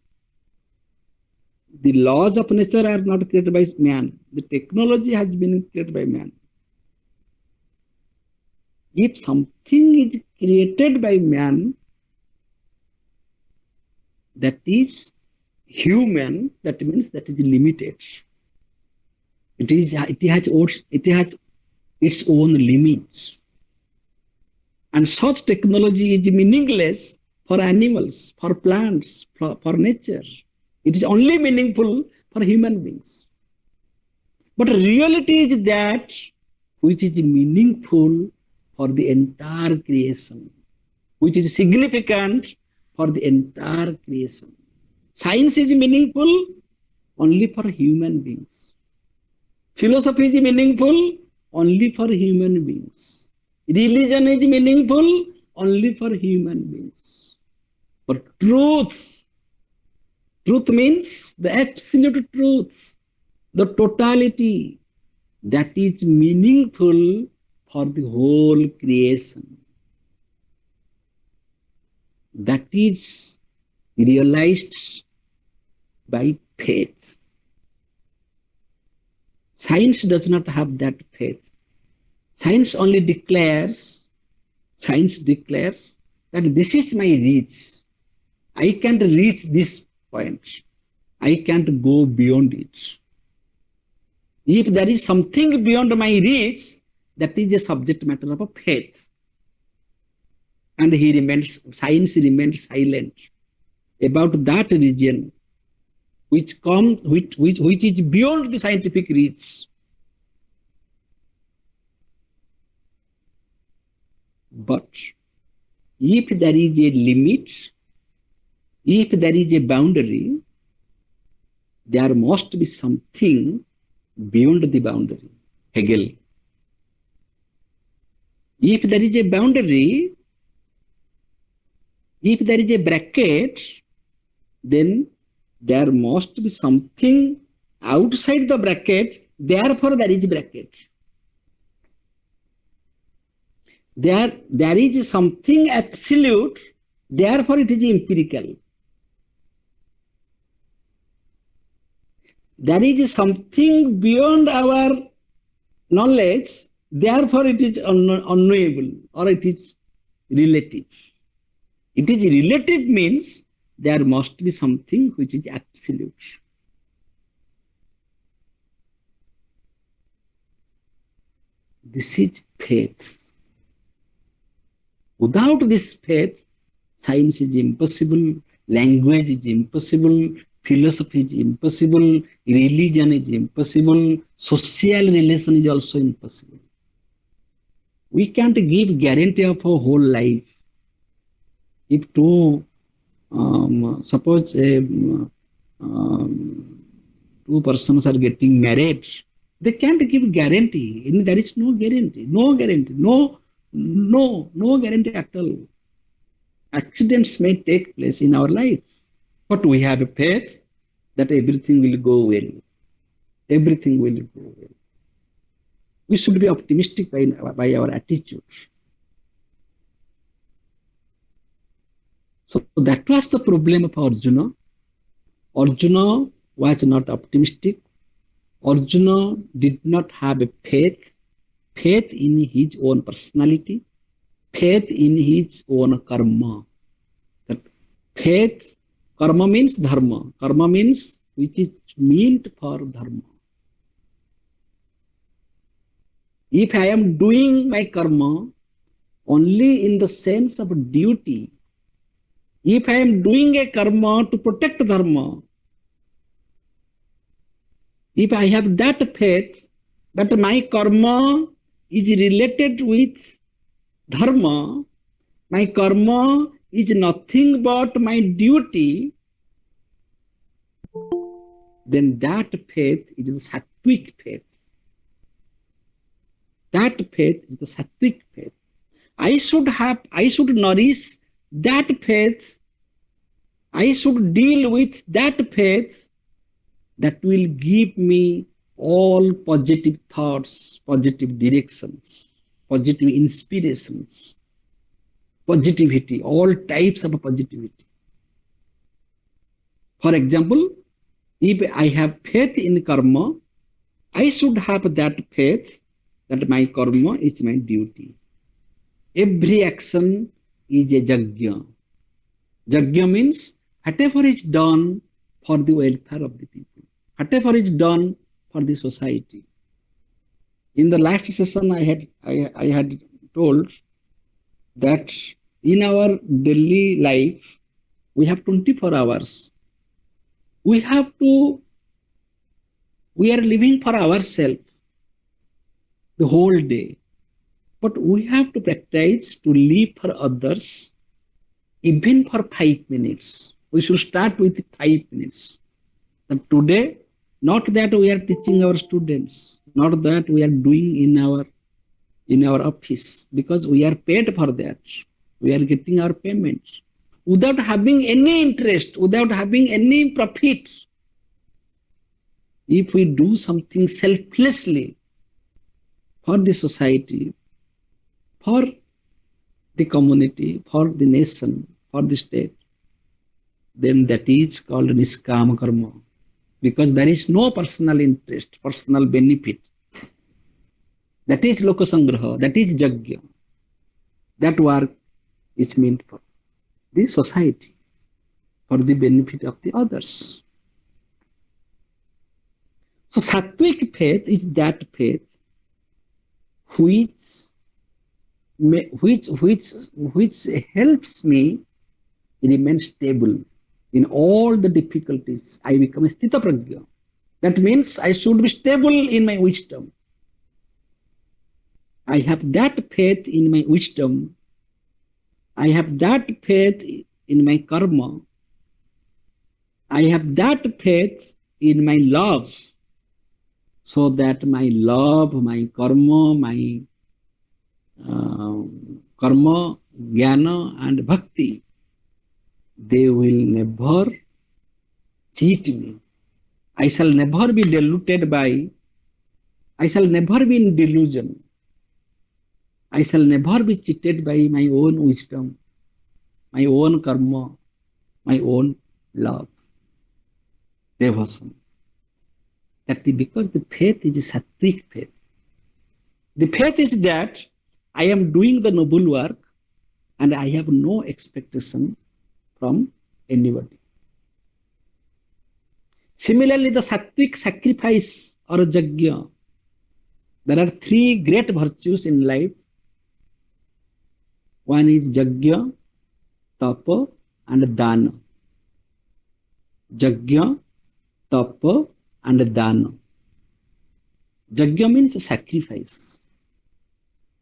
Speaker 2: The laws of nature are not created by man. The technology has been created by man. If something is created by man, that is human, that means that is limited. It has its own limits. And such technology is meaningless for animals, for plants, for nature. It is only meaningful for human beings. But reality is that which is meaningful for the entire creation, which is significant for the entire creation. Science is meaningful only for human beings. Philosophy is meaningful only for human beings. Religion is meaningful only for human beings. But truth means the absolute truth, the totality, that is meaningful for the whole creation. That is realized by faith. Science does not have that faith. Science declares that this is my reach. I can't reach this point. I can't go beyond it. If there is something beyond my reach, that is a subject matter of faith. And science remains silent about that region which is beyond the scientific reach. But if there is a limit, if there is a boundary, there must be something beyond the boundary. Hegel. If there is a boundary, if there is a bracket, then there must be something outside the bracket, therefore there is bracket. There is something absolute, therefore it is empirical. There is something beyond our knowledge, therefore it is unknowable or it is relative. It is relative means there must be something which is absolute. This is faith. Without this faith, science is impossible, language is impossible, philosophy is impossible, religion is impossible, social relation is also impossible. We can't give guarantee of a whole life. If suppose two persons are getting married, they can't give guarantee. There is no guarantee, no guarantee, no guarantee at all. Accidents may take place in our life, but we have a faith that everything will go well. Everything will go well. We should be optimistic by our attitude. So that was the problem of Arjuna. Arjuna was not optimistic. Arjuna did not have a faith in his own personality, faith in his own karma. That faith, karma means dharma. Karma means which is meant for dharma. If I am doing my karma only in the sense of duty, if I am doing a karma to protect dharma, if I have that faith that my karma is related with dharma, my karma is nothing but my duty, then that faith is the sattvic faith. That faith is the sattvic faith. I should nourish that faith. I should deal with that faith that will give me all positive thoughts, positive directions, positive inspirations, positivity, all types of positivity. For example, if I have faith in karma, I should have that faith that my karma is my duty. Every action is a yajna. Yajna means whatever is done for the welfare of the people, whatever is done for the society. In the last session, I had told that in our daily life, we have 24 hours. We are living for ourselves the whole day. But we have to practice to live for others, even for 5 minutes. We should start with 5 minutes. And today, not that we are teaching our students, not that we are doing in our office, because we are paid for that. We are getting our payment. Without having any interest, without having any profit, if we do something selflessly for the society, for the community, for the nation, for the state, then that is called niskama karma. Because there is no personal interest, personal benefit. That is lokasangraha, that is yajna. That work is meant for the society, for the benefit of the others. So sattvic faith is that faith which helps me remain stable in all the difficulties. I become a sthita prajna. That means I should be stable in my wisdom. I have that faith in my wisdom. I have that faith in my karma. I have that faith in my love, so that my love, my karma, jnana and bhakti, they will never cheat me. I shall never be deluded by, I shall never be in delusion. I shall never be cheated by my own wisdom, my own karma, my own love, devotion. That is because the faith is a sattvic faith. The faith is that I am doing the noble work and I have no expectation from anybody. Similarly, the sattvic sacrifice or yajna, there are three great virtues in life. One is yajna, tapa, and dana. Yajna, tapa, and dana. Yajna means sacrifice.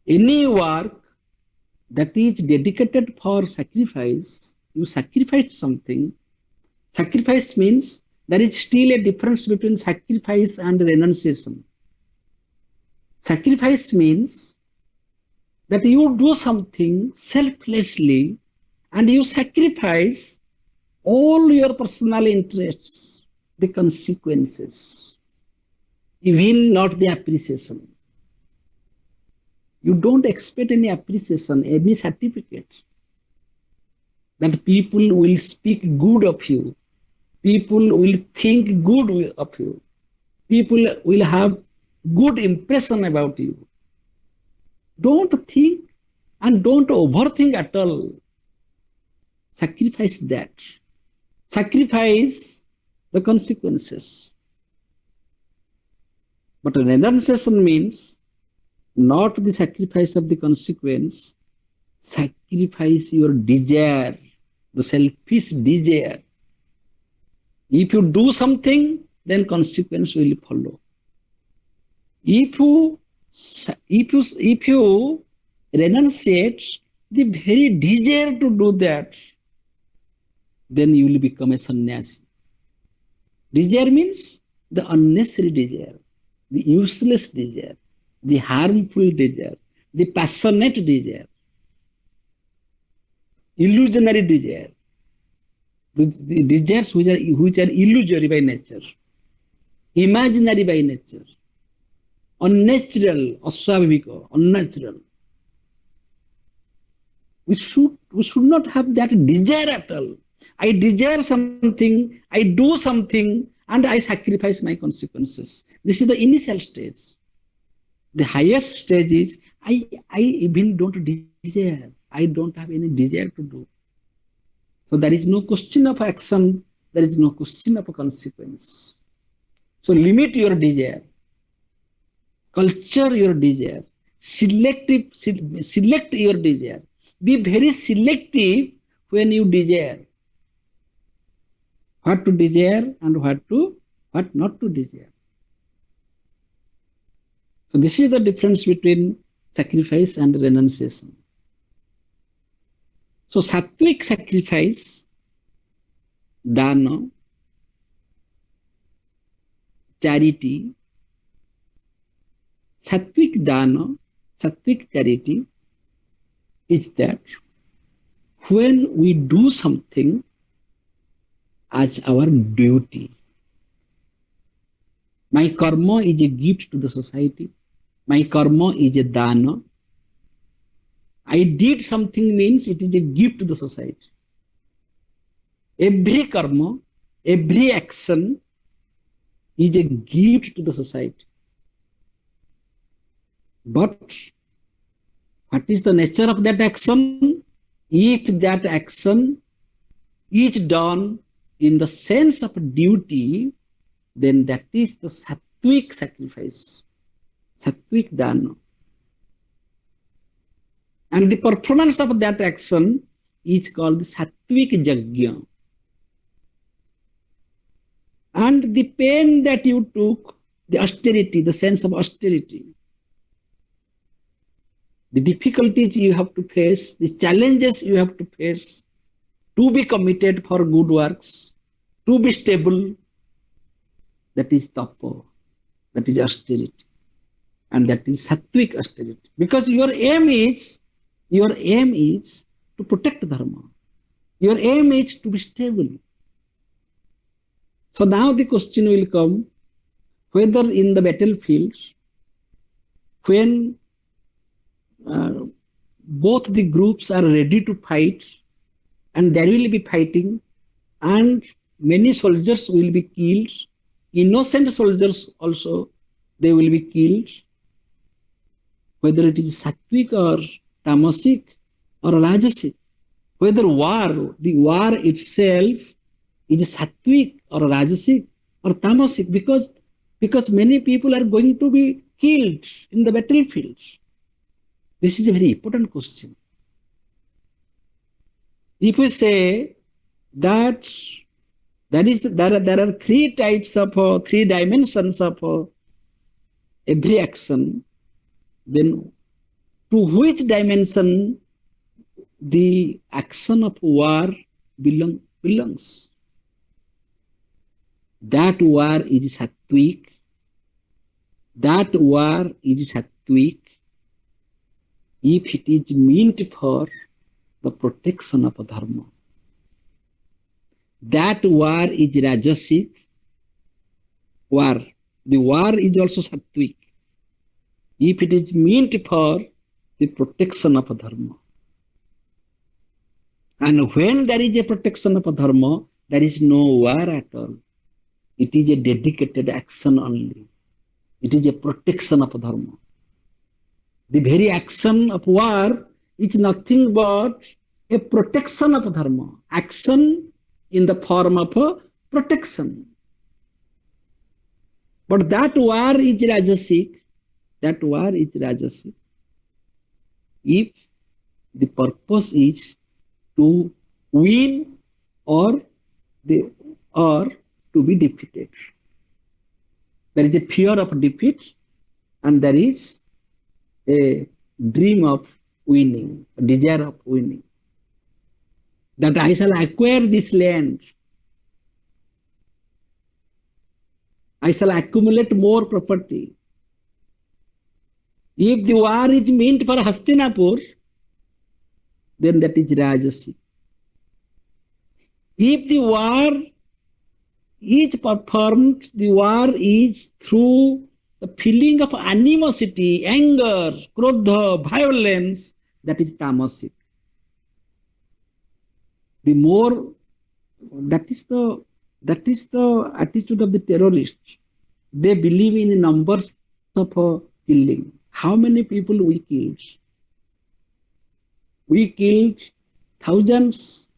Speaker 2: Any work that is dedicated for sacrifice, you sacrifice something. Sacrifice means there is still a difference between sacrifice and renunciation. Sacrifice means that you do something selflessly and you sacrifice all your personal interests, the consequences, even not the appreciation. You don't expect any appreciation, any certificate. That people will speak good of you. People will think good of you. People will have good impression about you. Don't think and don't overthink at all. Sacrifice that. Sacrifice the consequences. But renunciation means not the sacrifice of the consequence, sacrifice your desire, the selfish desire. If you do something, then consequence will follow. If you renunciate the very desire to do that, then you will become a sannyasi. Desire means the unnecessary desire, the useless desire, the harmful desire, the passionate desire, illusionary desire, the desires which are illusory by nature, imaginary by nature, unnatural, aswabhika, unnatural. We should not have that desire at all. I desire something, I do something, and I sacrifice my consequences. This is the initial stage. The highest stage is I even don't desire. I don't have any desire to do. So there is no question of action. There is no question of a consequence. So limit your desire. Culture your desire. Select your desire. Be very selective when you desire. What to desire and what not to desire. So this is the difference between sacrifice and renunciation. So sattvic sacrifice, dana, charity, sattvic dana, sattvic charity is that when we do something as our duty. My karma is a gift to the society. My karma is a dana. I did something means it is a gift to the society. Every karma, every action is a gift to the society. But what is the nature of that action? If that action is done in the sense of duty, then that is the sattvic sacrifice, sattvic dana. And the performance of that action is called sattvic yajna. And the pain that you took, the austerity, the sense of austerity, the difficulties you have to face, the challenges you have to face to be committed for good works, to be stable, that is tapa, that is austerity, and that is sattvic austerity. Because your aim is to protect dharma. Your aim is to be stable. So now the question will come, whether in the battlefield, when uh, both the groups are ready to fight, and there will be fighting, and many soldiers will be killed, innocent soldiers also, they will be killed, whether it is sattvic or tamasic or rajasic, whether the war itself is sattvic or rajasic or tamasic, because many people are going to be killed in the battlefield. This is a very important question. If we say that there are three types of three dimensions of every action, then to which dimension the action of war belongs? That war is sattvic. That war is sattvic if it is meant for the protection of dharma. That war is rajasic war. The war is also sattvic if it is meant for the protection of dharma. And when there is a protection of dharma, there is no war at all. It is a dedicated action only. It is a protection of dharma. The very action of war is nothing but a protection of dharma. Action in the form of a protection. But that war is rajasic. That war is rajasic if the purpose is to win or to be defeated. There is a fear of defeat, and there is a dream of winning, a desire of winning. That I shall acquire this land. I shall accumulate more property. If the war is meant for Hastinapur, then that is Rajasi. If the war is performed, the war is through the feeling of animosity, anger, krodha, violence, that is tamasic. The more, that is the attitude of the terrorists. They believe in numbers of killing. How many people we killed? We killed thousands.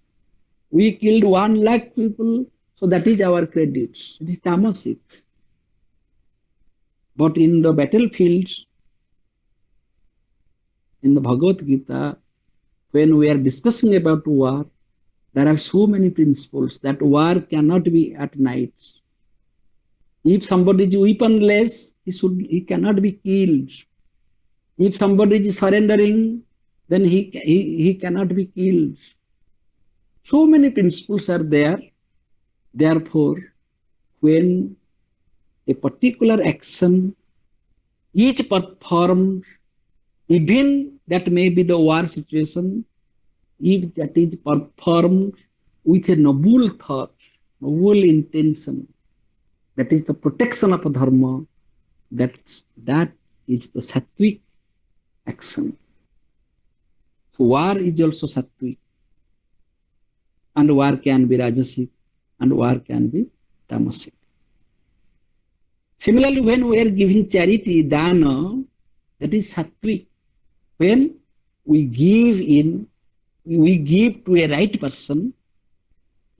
Speaker 2: We killed 1 lakh people. So that is our credit. It is tamasic. But in the battlefield, in the Bhagavad Gita, when we are discussing about war, there are so many principles that war cannot be at night. If somebody is weaponless, he cannot be killed. If somebody is surrendering, then he cannot be killed. So many principles are there. Therefore, when a particular action is performed, even that may be the war situation, if that is performed with a noble thought, noble intention, that is the protection of dharma, that is the sattvic action. So war is also sattvic, and war can be rajasic, and war can be tamasic. Similarly, when we are giving charity, dana, that is sattvic. When we give to a right person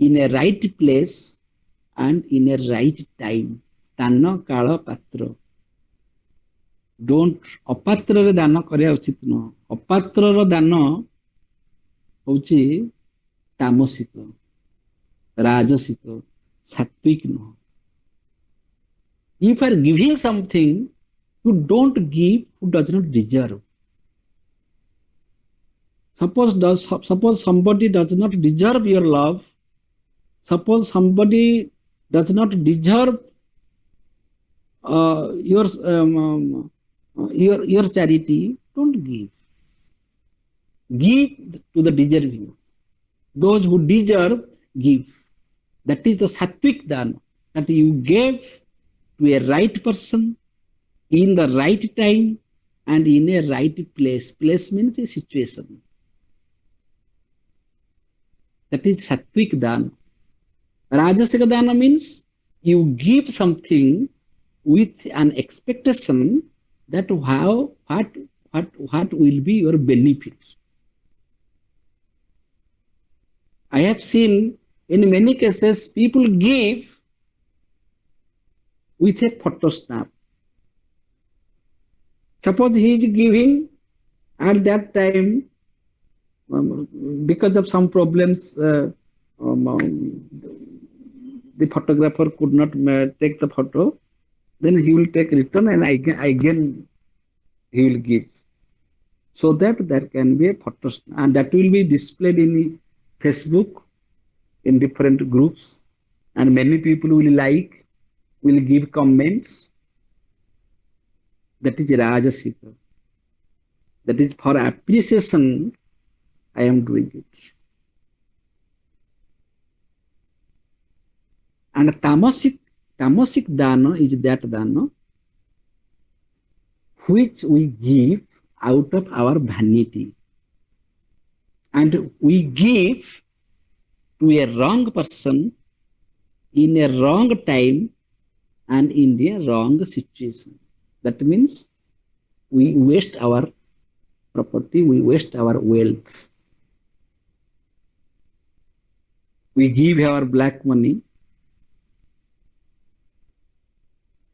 Speaker 2: in a right place and in a right time. Stana, kala, patra. Don't ଅପାତ୍ରରେ ଦାନ କରିବା ଉଚିତ ନୁହଁ. ଅପାତ୍ରର ଦାନ ହଉଛି ତାମସିକ, ରାଜସିକ, ସାତ୍ଵିକ ନୁହଁ. If you are giving something, you don't give who does not deserve. Suppose somebody does not deserve your love. Suppose somebody does not deserve your charity. Don't give. Give to the deserving. Those who deserve, give. That is the sattvic dana. that you gave to a right person in the right time and in a right place. Place means a situation. That is sattvic dana. Rajasic dana means you give something with an expectation that what will be your benefit. I have seen in many cases people give with a photo snap. Suppose he is giving at that time because of some problems, the photographer could not take the photo. Then he will take return and again he will give, so that there can be a photo and that will be displayed in Facebook in different groups, and many people will like, will give comments. That is Rajasika. That is for appreciation I am doing it. And tamasic dana is that dana which we give out of our vanity. And we give to a wrong person in a wrong time and in a wrong situation. That means we waste our property, we waste our wealth. We give our black money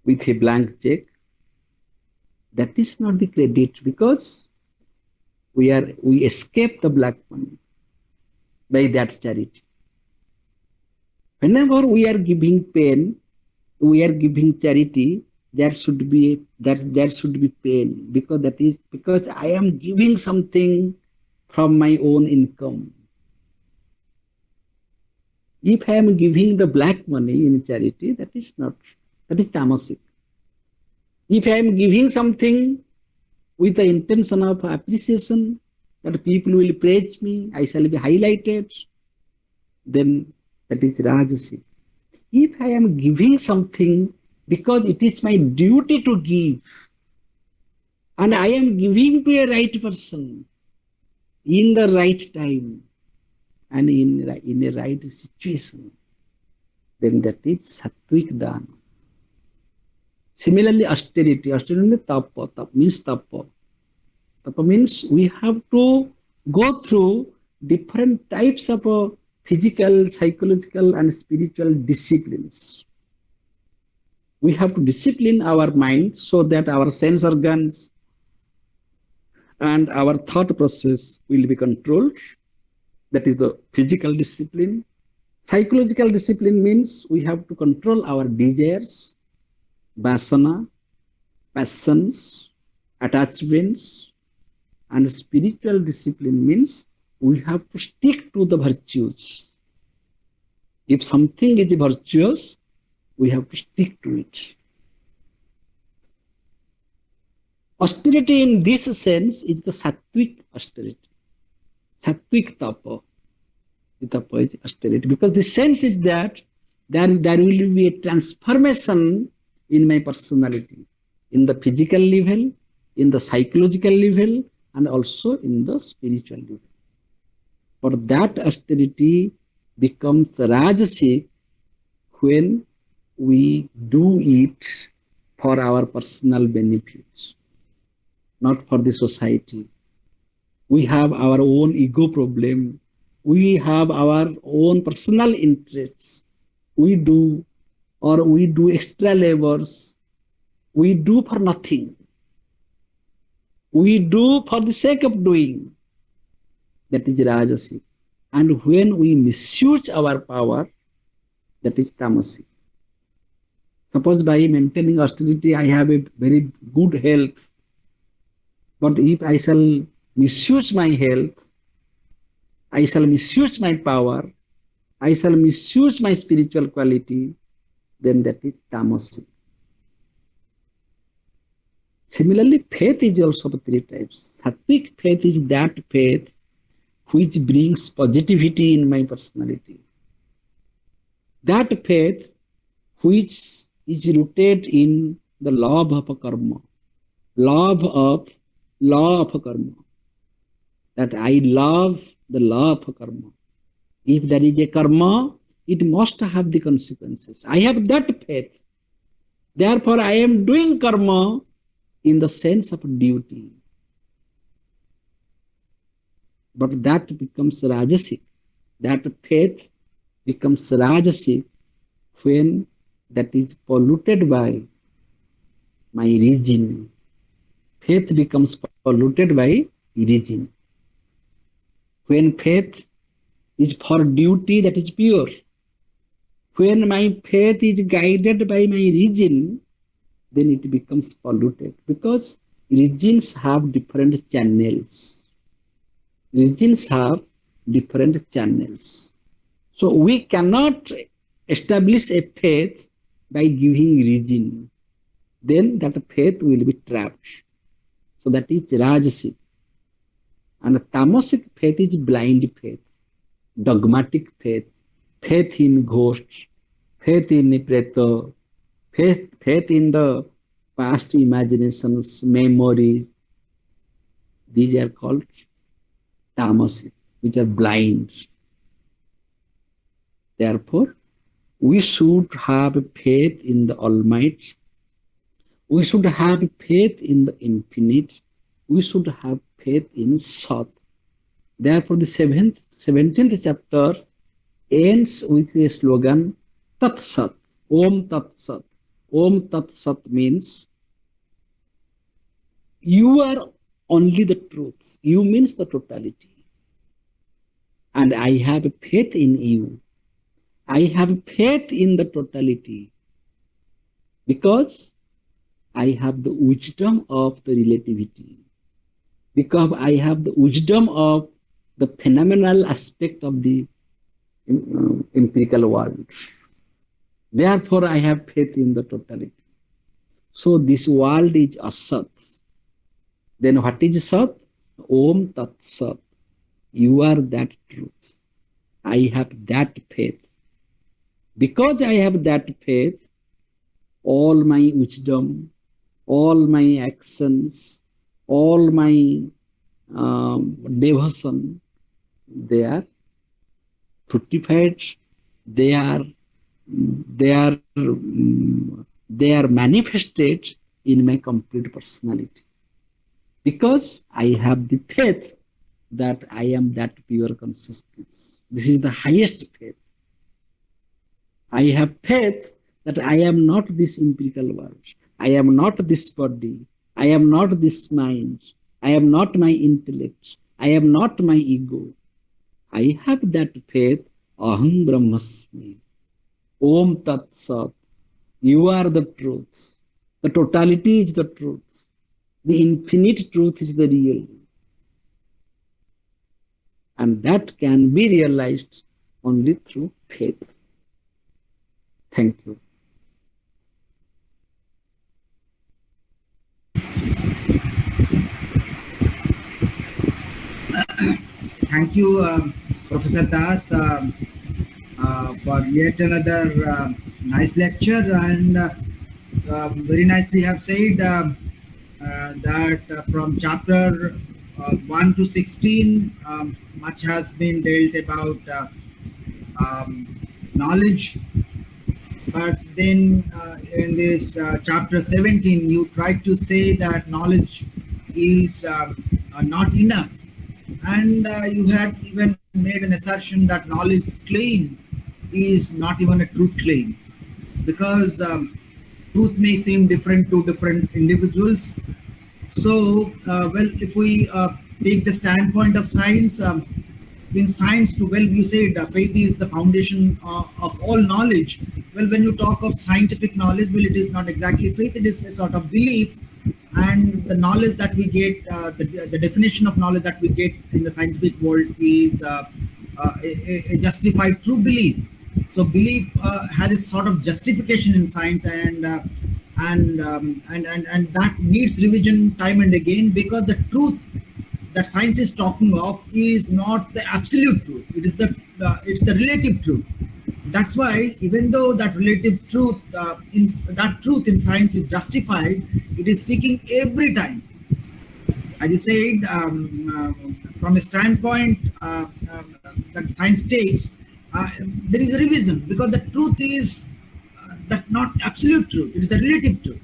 Speaker 2: with a blank check. That is not the credit, because we escape the black money by that charity. Whenever we are giving pain, we are giving charity, there should be pain, because I am giving something from my own income. If I am giving the black money in charity, that is tamasic. If I am giving something with the intention of appreciation, that people will praise me, I shall be highlighted, then that is Rajasic. If I am giving something because it is my duty to give, and I am giving to a right person in the right time and in a right situation, then that is sattvic dana. Similarly, austerity means tapa. Tapa means we have to go through different types of physical, psychological, and spiritual disciplines. We have to discipline our mind so that our sense organs and our thought process will be controlled. That is the physical discipline. Psychological discipline means we have to control our desires, vasana, passions, attachments. And spiritual discipline means we have to stick to the virtues. If something is virtuous, we have to stick to it. Austerity in this sense is the sattvic austerity. Sattvic tapa. The tapa is austerity, because the sense is that there will be a transformation in my personality, in the physical level, in the psychological level, and also in the spiritual level. For that austerity becomes Rajasic when we do it for our personal benefits, not for the society. We have our own ego problem. We have our own personal interests. We do extra labors. We do for nothing. We do for the sake of doing. That is Rajasic. And when we misuse our power, that is Tamasic. Suppose by maintaining austerity, I have a very good health. But if I shall misuse my health, I shall misuse my power, I shall misuse my spiritual quality, then that is Tamasic. Similarly, faith is also of three types. Sattvic faith is that faith which brings positivity in my personality. That faith which is rooted in the of karma, love of law of karma, that I love the law of karma. If there is a karma, it must have the consequences. I have that faith. Therefore, I am doing karma in the sense of duty. But that becomes rajasic. That faith becomes rajasic when that is polluted by my reason. Faith becomes polluted by reason. When faith is for duty, that is pure. When my faith is guided by my reason, then it becomes polluted because regions have different channels. Regions have different channels. So we cannot establish a faith by giving reason. Then that faith will be trapped. So that is Rajasic. And Tamasic faith is blind faith, dogmatic faith, faith in ghosts, faith in preta, faith in the past imaginations, memories. These are called tamasic, which are blind. Therefore, we should have faith in the Almighty. We should have faith in the infinite. We should have faith in Sat. Therefore, the 17th chapter ends with a slogan, Tat Sat, Om Tat Sat. Om Tat Sat means you are only the truth. You means the totality. And I have faith in you. I have faith in the totality because I have the wisdom of the relativity. Because I have the wisdom of the phenomenal aspect of the empirical world. Therefore, I have faith in the totality. So this world is asat. Then what is sat? Om Tat Sat. You are that truth. I have that faith. Because I have that faith, all my wisdom, all my actions, all my devotion, they are fructified, they are manifested in my complete personality. Because I have the faith that I am that pure consciousness. This is the highest faith. I have faith that I am not this empirical world. I am not this body. I am not this mind. I am not my intellect. I am not my ego. I have that faith. Aham Brahmasmi. Om Tat Sat. You are the truth. The totality is the truth. The infinite truth is the real. And that can be realized only through faith. Thank you.
Speaker 1: Thank you, Professor Das, for yet another nice lecture, and very nicely have said that from chapter 1 to 16, much has been dealt about knowledge. But then in this chapter 17, you tried to say that knowledge is not enough. And you had even made an assertion that knowledge claim is not even a truth claim, because truth may seem different to different individuals. So, well, if we take the standpoint of science, in science, to well, you said faith is the foundation of all knowledge. Well, when you talk of scientific knowledge, well, it is not exactly faith; it is a sort of belief. And the knowledge that we get, the definition of knowledge that we get in the scientific world is a justified true belief. So belief has a sort of justification in science, and that needs revision time and again, because the truth that science is talking of is not the absolute truth. It is it's the relative truth. That's why, even though that relative truth, that truth in science is justified, it is seeking every time. As you said, from a standpoint that science takes, there is a revision because the truth is that not absolute truth; it is the relative truth.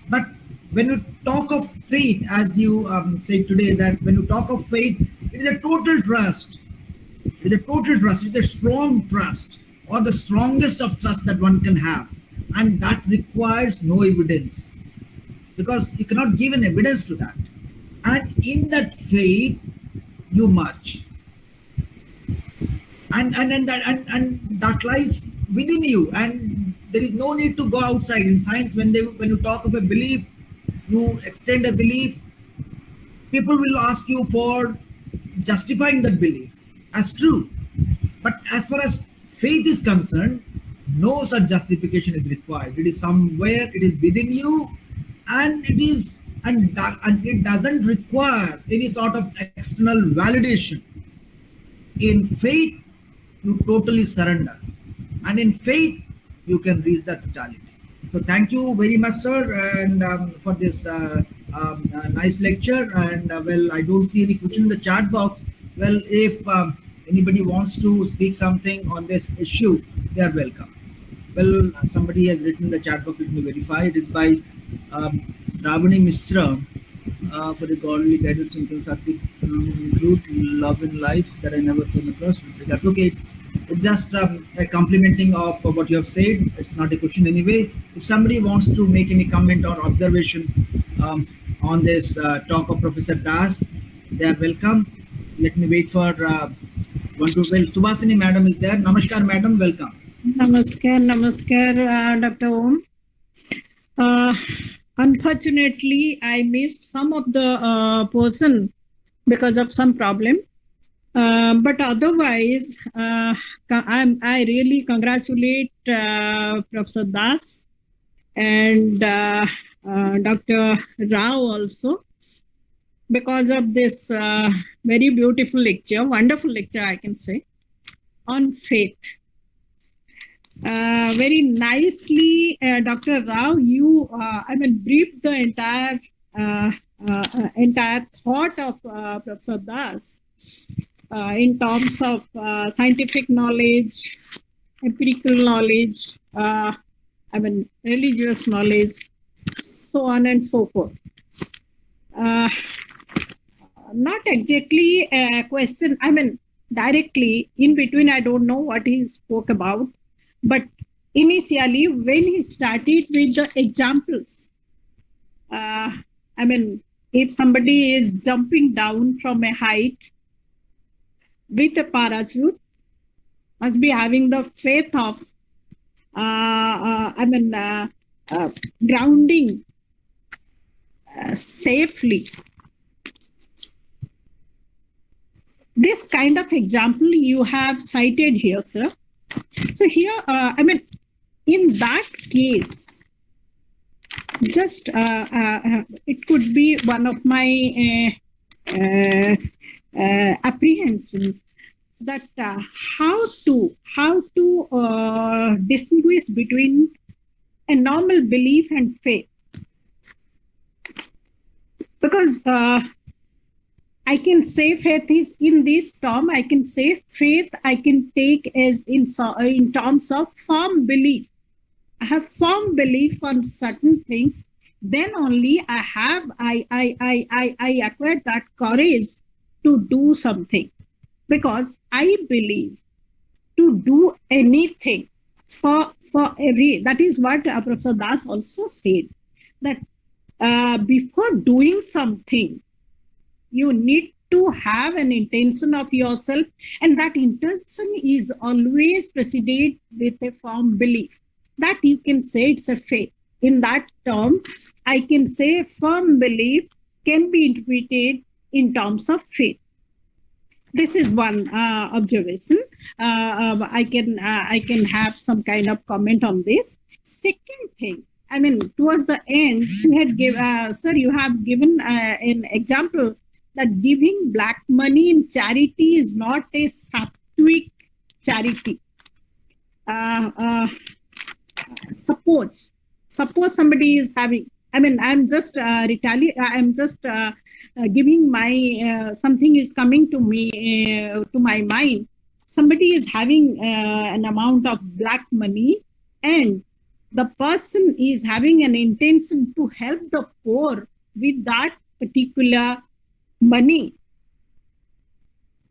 Speaker 1: But when you talk of faith, as you said today, that when you talk of faith, it is a total trust. It is a total trust. It is a strong trust, or the strongest of trust that one can have, and that requires no evidence because you cannot give an evidence to that. And in that faith, you march, and that lies within you, and there is no need to go outside. In science, when you talk of a belief, you extend a belief, people will ask you for justifying that belief as true. But as far as faith is concerned, no such justification is required. It is somewhere, it is within you, and it doesn't require any sort of external validation. In faith, you totally surrender, and in faith, you can reach the totality. So, thank you very much, sir, and for this nice lecture. And well, I don't see any question in the chat box. Well, if anybody wants to speak something on this issue, they are welcome. Well, somebody has written in the chat box. Let me verify. It is by Sravani Mishra for the godly guidance in Sattvic truth, love in life that I never came across. That's okay. It's just a complimenting of what you have said. It's not a question anyway. If somebody wants to make any comment or observation on this talk of Professor Das, they are welcome. Let me wait for one to well. Subhasini Madam is there. Namaskar, Madam. Welcome.
Speaker 3: Namaskar, Dr. Om. Unfortunately, I missed some of the person because of some problem. But otherwise, I really congratulate Professor Das and Dr. Rao also because of this very beautiful lecture, wonderful lecture, I can say, on faith. Very nicely, Dr. Rao, you, briefed the entire thought of Professor Das in terms of scientific knowledge, empirical knowledge, religious knowledge, so on and so forth. Not exactly a question, directly, in between, I don't know what he spoke about. But initially, when he started with the examples, if somebody is jumping down from a height with a parachute, must be having the faith of, grounding safely. This kind of example you have cited here, sir. So here, in that case, just it could be one of my apprehensions that how to distinguish between a normal belief and faith, because I can say faith is in this term. I can say faith I can take as in terms of firm belief. I have firm belief on certain things. Then only I acquired that courage to do something, because I believe to do anything for every. That is what Professor Das also said, that before doing something, you need to have an intention of yourself, and that intention is always preceded with a firm belief. That you can say it's a faith. In that term, I can say firm belief can be interpreted in terms of faith. This is one observation. I can have some kind of comment on this. Second thing, towards the end, you had sir, you have given an example that giving black money in charity is not a sattvic charity. uh, uh, suppose somebody is having, I mean, I'm just I'm just giving my something is coming to me, to my mind. Somebody is having an amount of black money, and the person is having an intention to help the poor with that particular money,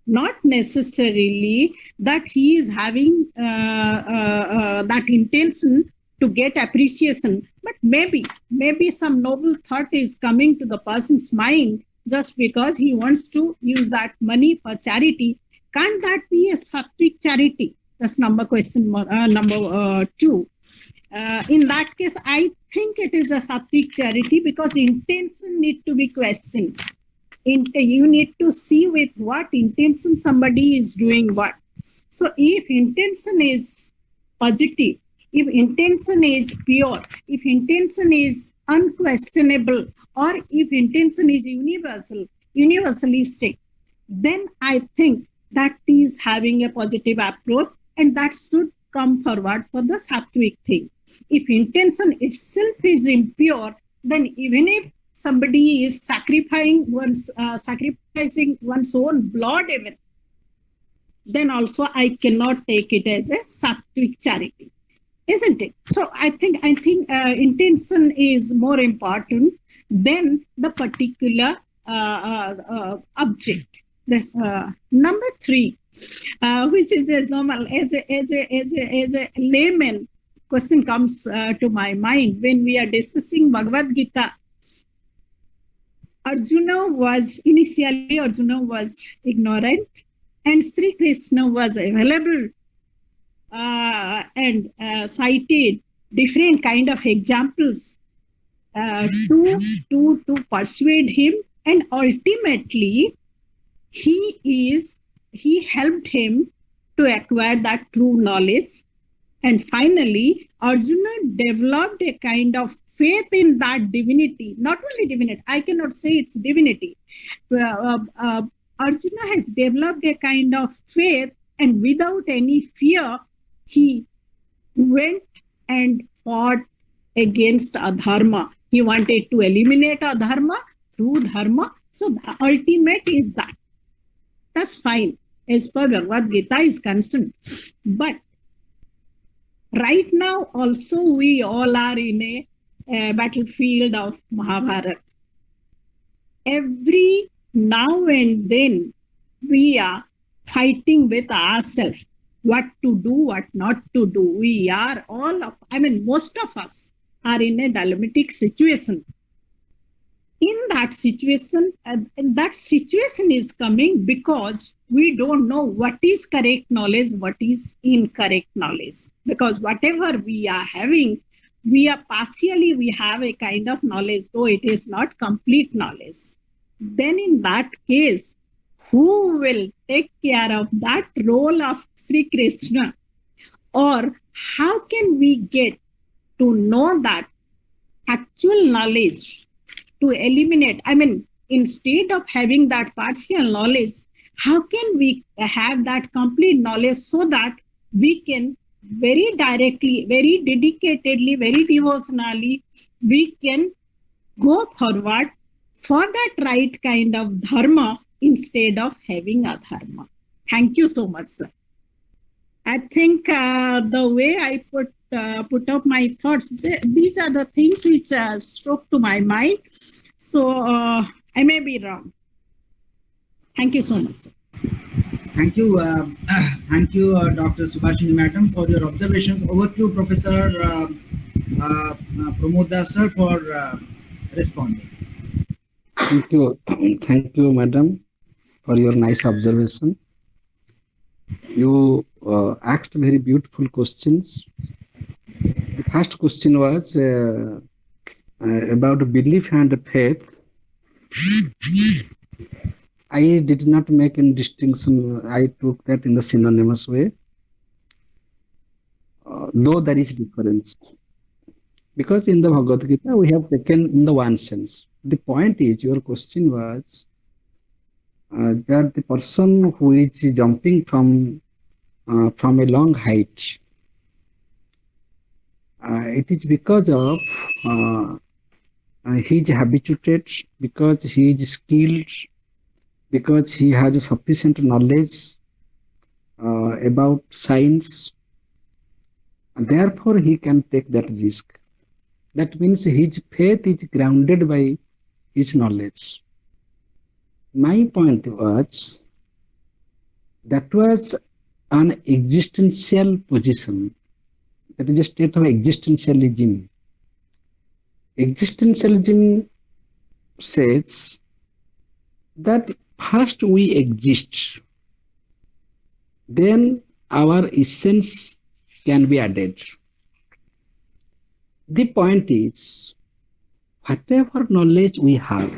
Speaker 3: not necessarily that he is having that intention to get appreciation, but maybe some noble thought is coming to the person's mind just because he wants to use that money for charity. Can't that be a sattvic charity? That's number question, number two. In that case, I think it is a sattvic charity because intention need to be questioned. You need to see with what intention somebody is doing what. So if intention is positive, if intention is pure, if intention is unquestionable, or if intention is universalistic, then I think that is having a positive approach, and that should come forward for the sattvic thing. If intention itself is impure, then even if somebody is sacrificing one's own blood, even then also I cannot take it as a sattvic charity, isn't it? So I think intention is more important than the particular object. This number three, which is a normal as a layman question comes to my mind when we are discussing Bhagavad Gita. Arjuna was ignorant, and Sri Krishna was available and cited different kind of examples to persuade him, and ultimately he helped him to acquire that true knowledge. And finally, Arjuna developed a kind of faith in that divinity. Not only divinity, I cannot say it's divinity. Arjuna has developed a kind of faith, and without any fear, he went and fought against adharma. He wanted to eliminate adharma through dharma. So the ultimate is that. That's fine as per Bhagavad Gita is concerned. But right now also we all are in a battlefield of Mahabharata. Every now and then we are fighting with ourselves, what to do, what not to do. We are most of us are in a dilemmatic situation. In that situation, that situation is coming because we don't know what is correct knowledge, what is incorrect knowledge. Because whatever we are having, we have a kind of knowledge, though it is not complete knowledge. Then in that case, who will take care of that role of Sri Krishna? Or how can we get to know that actual knowledge to eliminate? Instead of having that partial knowledge, how can we have that complete knowledge so that we can very directly, very dedicatedly, very devotionally, we can go forward for that right kind of dharma instead of having adharma. Thank you so much, sir. I think the way I put up my thoughts, these are the things which struck to my mind. So I may be wrong. Thank you so much, sir.
Speaker 1: Thank you, Dr. Subhashini Madam, for your observations. Over to Professor Pramod Das, sir, for responding.
Speaker 2: Thank you, Madam, for your nice observation. You asked very beautiful questions. The first question was about belief and faith. I did not make any distinction. I took that in the synonymous way, though there is difference. Because in the Bhagavad Gita, we have taken in the one sense. The point is, your question was that the person who is jumping from a long height, It is because of he is habituated, because he is skilled, because he has sufficient knowledge about science, and therefore he can take that risk. That means his faith is grounded by his knowledge. My point was that was an existential position. That is a state of existentialism. Existentialism says that first we exist, then our essence can be added. The point is, whatever knowledge we have,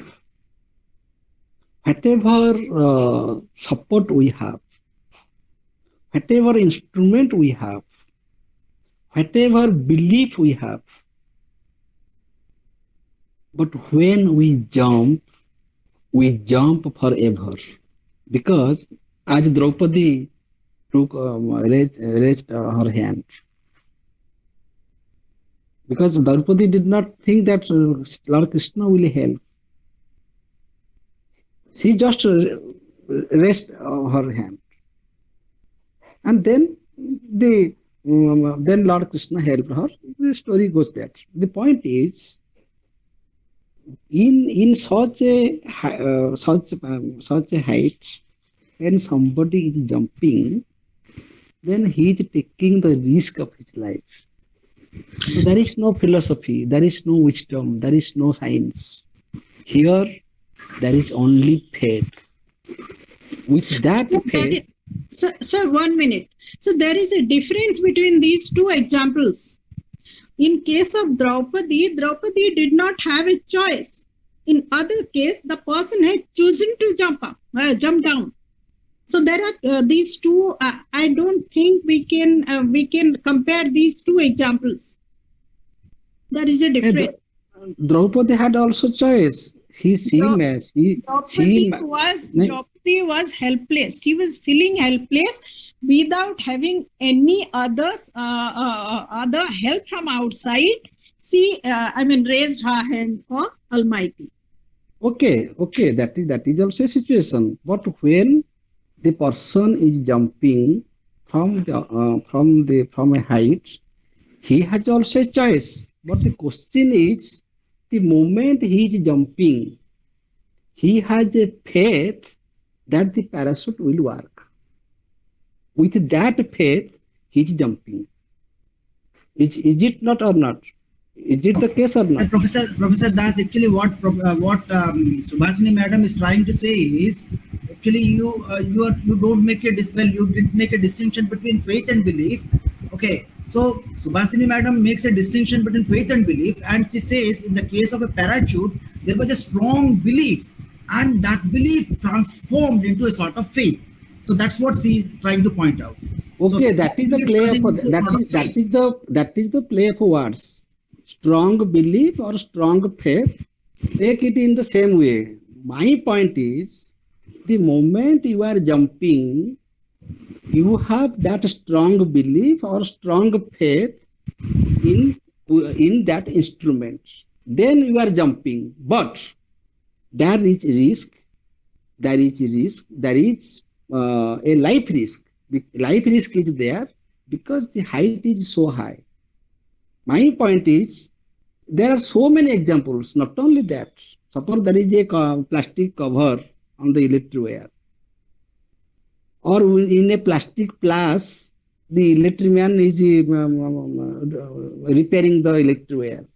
Speaker 2: whatever support we have, whatever instrument we have, whatever belief we have, but when we jump forever. Because as Draupadi raised her hand, because Draupadi did not think that Lord Krishna will help. She just raised her hand, and then then Lord Krishna helped her. The story goes that. The point is, in such a height, when somebody is jumping, then he is taking the risk of his life. So there is no philosophy, there is no wisdom, there is no science. Here, there is only faith. With that faith,
Speaker 3: Sir, 1 minute. So there is a difference between these two examples. In case of Draupadi did not have a choice. In other case, the person had chosen to jump down. So there are these two. I don't think we can compare these two examples. There is a difference.
Speaker 2: Draupadi had also choice. Draupadi
Speaker 3: was helpless. She was feeling helpless without having any other help from outside. She, raised her hand for Almighty.
Speaker 2: Okay, that is also a situation. But when the person is jumping from a height, he has also a choice. But the question is, the moment he is jumping, he has a faith that the parachute will work. With that faith, he is jumping. Is it not or not? Is it the case or not?
Speaker 1: Professor Das, actually what Subhasini Madam is trying to say is, actually you don't make you didn't make a distinction between faith and belief. Okay, so Subhasini Madam makes a distinction between faith and belief, and she says in the case of a parachute, there was a strong belief, and that belief transformed into a sort of faith. So that's what she is trying to point out.
Speaker 2: Okay,
Speaker 1: so
Speaker 2: that is the play of that is the play of words. Strong belief or strong faith, take it in the same way. My point is, the moment you are jumping, you have that strong belief or strong faith in that instrument. Then you are jumping, but there is risk. There is a life risk. Life risk is there because the height is so high. My point is, there are so many examples. Not only that, suppose there is a plastic cover on the electric wire, or in a plastic plus, the electrician is repairing the electric wire.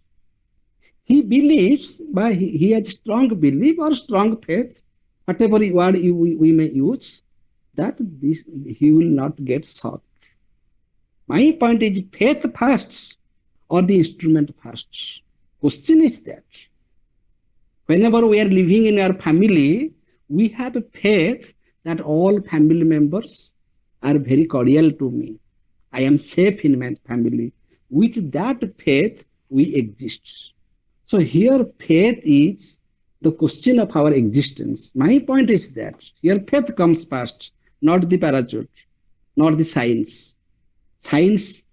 Speaker 2: He believes, he has strong belief or strong faith, whatever word we may use, that he will not get shocked. My point is, faith first or the instrument first. Question is that whenever we are living in our family, we have a faith that all family members are very cordial to me. I am safe in my family. With that faith, we exist. So here faith is the question of our existence. My point is that here faith comes first, not the parachute, not the science. Science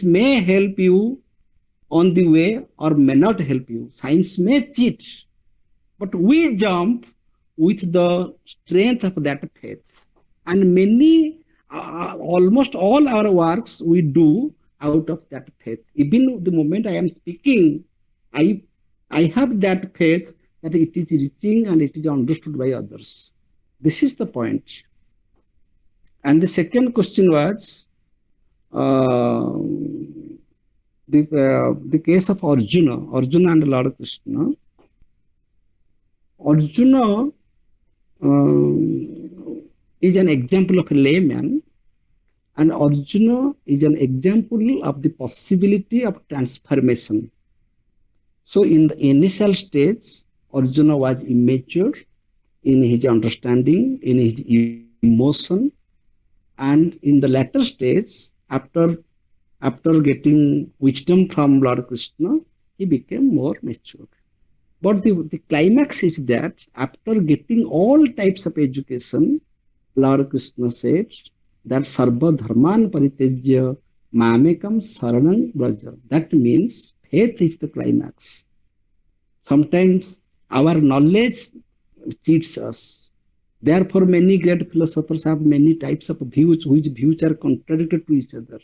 Speaker 2: may help you on the way or may not help you. Science may cheat, but we jump with the strength of that faith. And almost all our works we do out of that faith. Even the moment I am speaking, I, I have that faith that it is reaching and it is understood by others. This is the point. And the second question was the case of Arjuna and Lord Krishna. Arjuna is an example of a layman, and Arjuna is an example of the possibility of transformation. So in the initial stage, Arjuna was immature in his understanding, in his emotion, and in the latter stage, after getting wisdom from Lord Krishna, he became more mature. But the climax is that after getting all types of education, Lord Krishna said that Sarva Dharman Paritejya Mamekam Saranam Braja. That means faith is the climax. Sometimes our knowledge cheats us. Therefore, many great philosophers have many types of views, which views are contradictory to each other.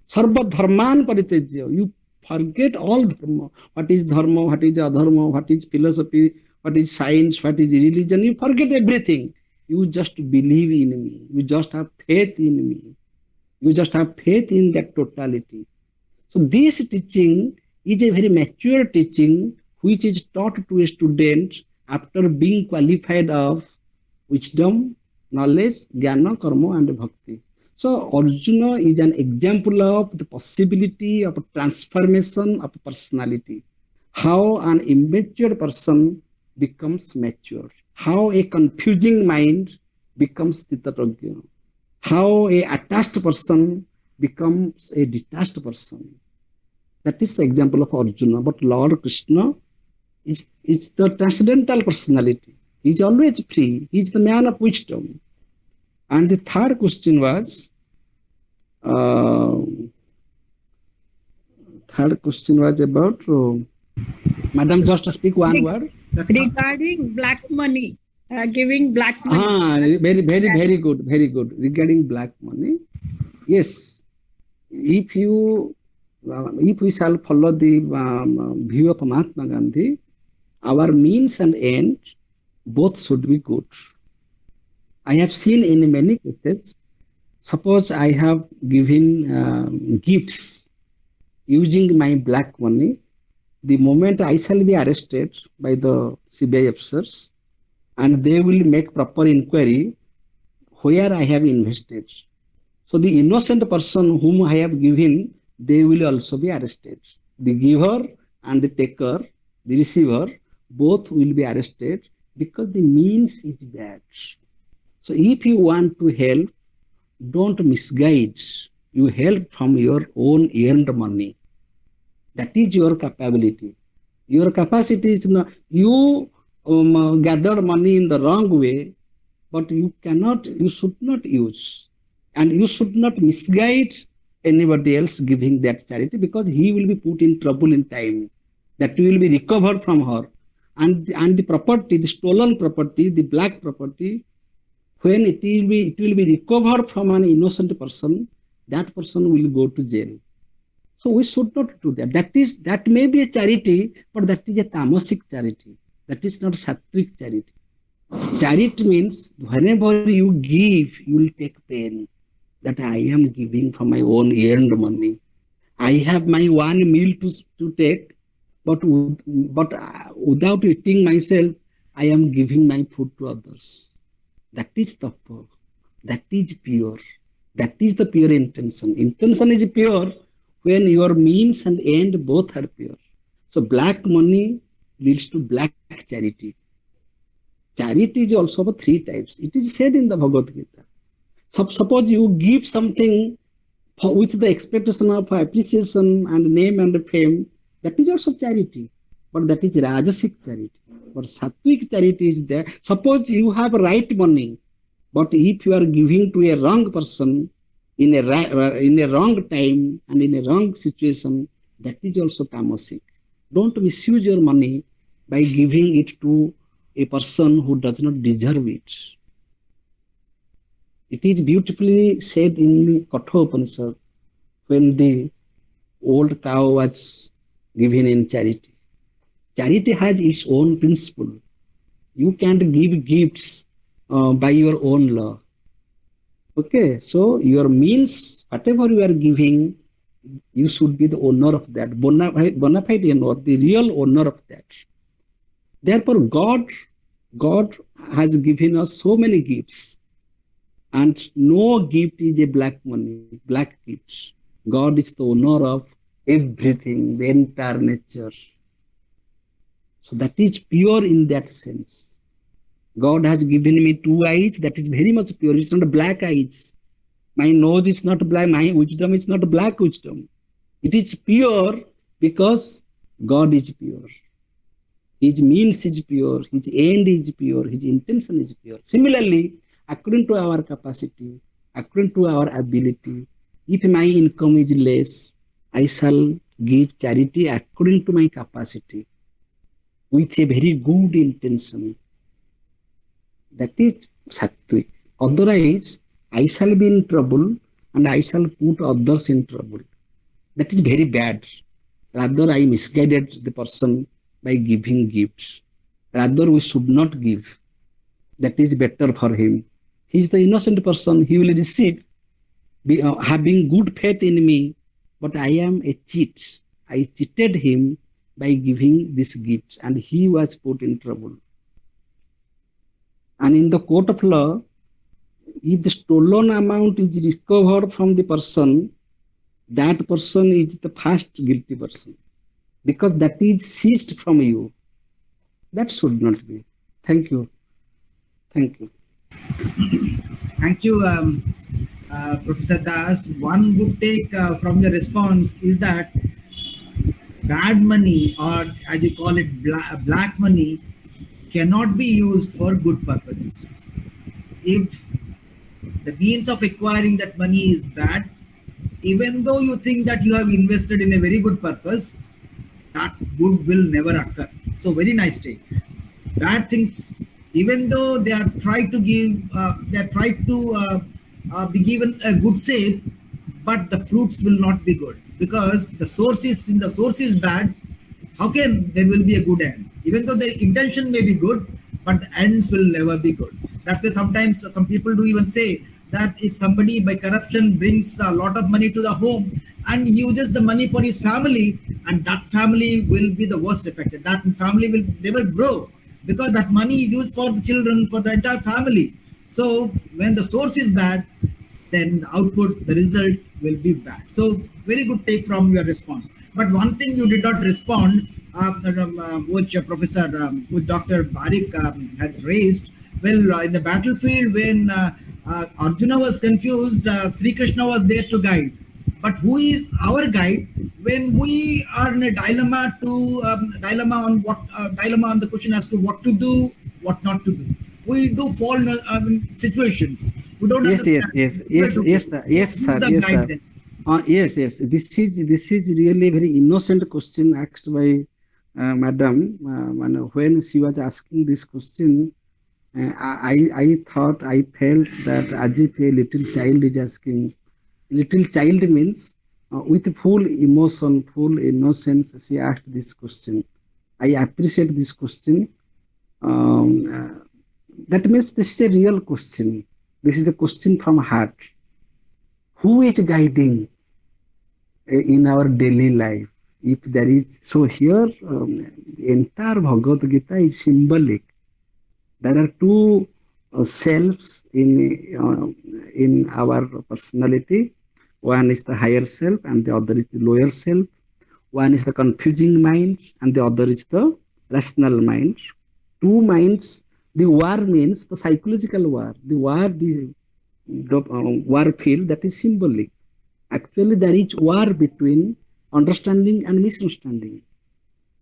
Speaker 2: Sarva Dharman Paritejya. You forget all dharma. What is dharma? What is adharma? What is philosophy? What is science? What is religion? You forget everything. You just believe in me. You just have faith in me. You just have faith in that totality. So this teaching is a very mature teaching which is taught to a student after being qualified of wisdom, knowledge, jnana, karma and bhakti. So Arjuna is an example of the possibility of a transformation of personality. How an immature person becomes mature. How a confusing mind becomes Stitaprajna. How a attached person becomes a detached person. That is the example of Arjuna. But Lord Krishna is the transcendental personality. He is always free. He is the man of wisdom. And the third question was, about, Madam, just speak one word.
Speaker 3: Regarding black money, giving black money.
Speaker 2: Very good. Regarding black money, yes, if we shall follow the view of Mahatma Gandhi, our means and end both should be good. I have seen in many cases, suppose I have given gifts using my black money, the moment I shall be arrested by the CBI officers and they will make proper inquiry where I have invested. So the innocent person whom I have given, they will also be arrested. The giver and the taker, the receiver, both will be arrested because the means is bad. So if you want to help, don't misguide. You help from your own earned money. That is your capability. Your capacity is not, you gathered money in the wrong way, but you should not use. And you should not misguide anybody else giving that charity because he will be put in trouble in time. That will be recovered from her. And the property, the stolen property, the black property, when it will be recovered from an innocent person, that person will go to jail. So we should not do that. That may be a charity, but that is a tamasic charity. That is not sattvic charity. Charity means whenever you give, you will take pain. That I am giving from my own earned money. I have my one meal to take, but without eating myself, I am giving my food to others. That is tapa. That is pure. That is the pure intention. Intention is pure when your means and end both are pure. So black money leads to black charity. Charity is also of three types. It is said in the Bhagavad Gita. Suppose you give something with the expectation of appreciation and name and fame, that is also charity. But that is Rajasic charity. But Sattvic charity is there. Suppose you have right money, but if you are giving to a wrong person in a wrong time and in a wrong situation, That is also tamasic. Don't misuse your money by giving it to a person who does not deserve it. It is beautifully said in the Katha Upanishad when the old cow was given in charity. Charity has its own principle. You can't give gifts by your own law. Okay, so your means, whatever you are giving, you should be the owner of that, bona fide owner, the real owner of that. Therefore, God has given us so many gifts, and no gift is a black money, black gifts. God is the owner of everything, the entire nature. So that is pure in that sense. God has given me two eyes, that is very much pure. It's not black eyes. My nose is not black, my wisdom is not black wisdom. It is pure because God is pure. His means is pure, his end is pure, his intention is pure. Similarly, according to our capacity, according to our ability, if my income is less, I shall give charity according to my capacity with a very good intention. That is sattvic. Otherwise, I shall be in trouble and I shall put others in trouble. That is very bad. Rather, I misguided the person by giving gifts. Rather, we should not give. That is better for him. He is the innocent person. He will receive, having good faith in me. But I am a cheat. I cheated him by giving this gift, and he was put in trouble. And in the court of law, if the stolen amount is recovered from the person, that person is the first guilty person because that is seized from you. That should not be. Thank you. Thank you.
Speaker 1: Thank you, Professor Das. One good take from your response is that bad money, or as you call it, black money, cannot be used for good purposes. If the means of acquiring that money is bad, even though you think that you have invested in a very good purpose, that good will never occur. So very nice take. Bad things, even though they are tried to give, they are tried to be given a good shape, but the fruits will not be good because the source is bad. How can there will be a good end? Even though the intention may be good, but the ends will never be good. That's why sometimes some people do even say that if somebody by corruption brings a lot of money to the home and uses the money for his family, and that family will be the worst affected. That family will never grow because that money is used for the children, for the entire family. So when the source is bad, then the output, the result will be bad. So very good take from your response. But one thing you did not respond, which which Dr. Barik had raised. Well, in the battlefield, when Arjuna was confused, Sri Krishna was there to guide. But who is our guide when we are in a dilemma dilemma on the question as to what to do, what not to do? We do fall in situations. We don't
Speaker 2: Yes, yes,
Speaker 1: understand
Speaker 2: yes,
Speaker 1: where
Speaker 2: yes,
Speaker 1: to go.
Speaker 2: yes, sir.
Speaker 1: So
Speaker 2: Yes,
Speaker 1: who is
Speaker 2: sir.
Speaker 1: the
Speaker 2: Yes,
Speaker 1: guide
Speaker 2: sir.
Speaker 1: then?
Speaker 2: Yes. This is really a very innocent question asked by Madam. When she was asking this question, I thought, I felt that as if a little child is asking. Little child means with full emotion, full innocence, she asked this question. I appreciate this question. Um, uh, that means this is a real question. This is a question from heart. Who is guiding in our daily life? If there is, so here the entire Bhagavad Gita is symbolic. There are two selves in our personality. One is the higher self, and the other is the lower self. One is the confusing mind, and the other is the rational mind. Two minds. The war means the psychological war. The war field, that is symbolic. Actually, there is war between understanding and misunderstanding,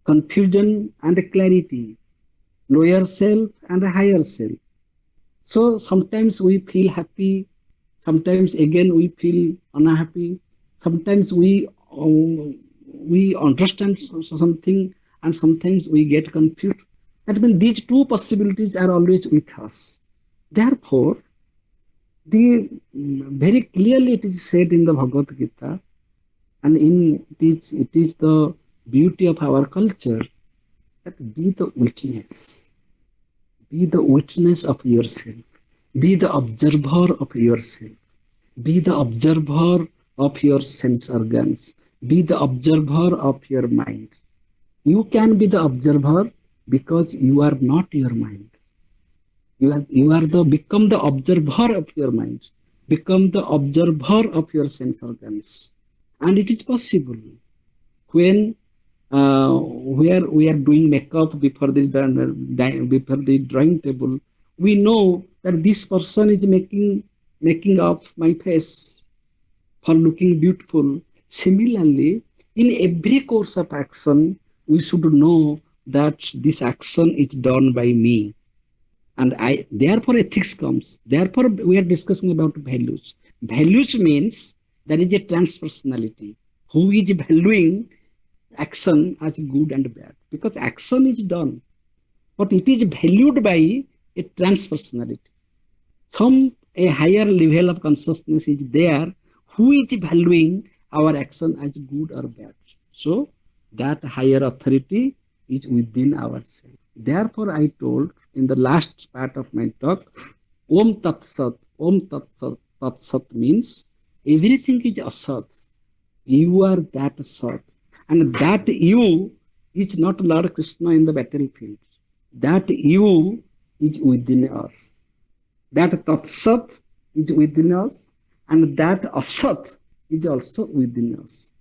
Speaker 2: confusion and clarity, lower self and higher self. So sometimes we feel happy, sometimes again we feel unhappy, sometimes we we understand something and sometimes we get confused. That means these two possibilities are always with us. Therefore, very clearly it is said in the Bhagavad Gita, and it is the beauty of our culture that be the witness of yourself, be the observer of yourself, be the observer of your sense organs, be the observer of your mind. You can be the observer because you are not your mind. Become the observer of your mind, become the observer of your sense organs. And it is possible when where we are doing makeup before the drawing table, we know that this person is making up my face for looking beautiful. Similarly, in every course of action, we should know that this action is done by me. And therefore ethics comes. Therefore, we are discussing about values. Values means there is a transpersonality who is valuing action as good and bad, because action is done, but it is valued by a transpersonality. A higher level of consciousness is there who is valuing our action as good or bad. So that higher authority is within ourselves. Therefore, I told in the last part of my talk, Om Tat Sat. Om Tat Sat. Tat Sat means everything is asat. You are that Sat. And that you is not Lord Krishna in the battlefield. That you is within us. That Tat Sat is within us, and that Asat is also within us.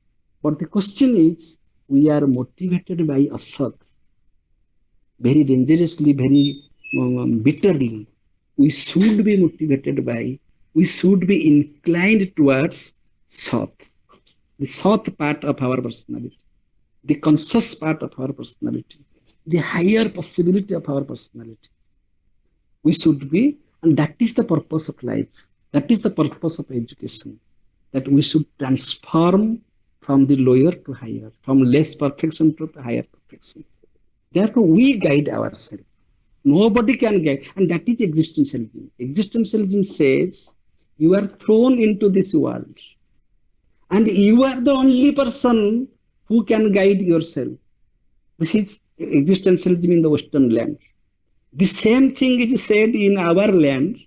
Speaker 2: But the question is, we are motivated by Asat very dangerously, very bitterly. We should be motivated by, we should be inclined towards Sat, the Sat part of our personality, the conscious part of our personality, the higher possibility of our personality. We should be, and that is the purpose of life. That is the purpose of education, that we should transform from the lower to higher, from less perfection to higher perfection. Therefore, we guide ourselves. Nobody can guide, and that is existentialism. Existentialism says you are thrown into this world, and you are the only person who can guide yourself. This is existentialism in the Western land. The same thing is said in our land.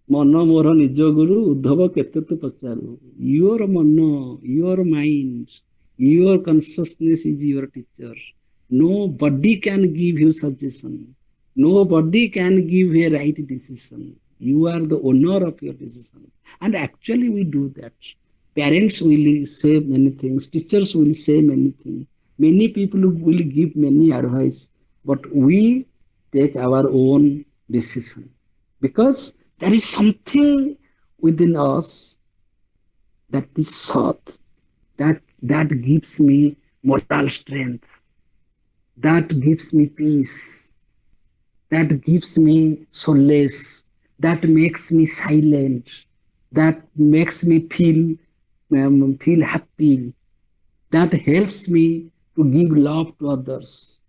Speaker 2: Mano moro nijo guru uddhava kete tu pacharu. Your mano, your mind, your consciousness is your teacher. Nobody can give you suggestion. Nobody can give a right decision. You are the owner of your decision. And actually we do that. Parents will say many things. Teachers will say many things. Many people will give many advice. But we take our own decision. Because there is something within us that is sought, that gives me moral strength, that gives me peace, that gives me solace, that makes me silent, that makes me feel happy, that helps me to give love to others,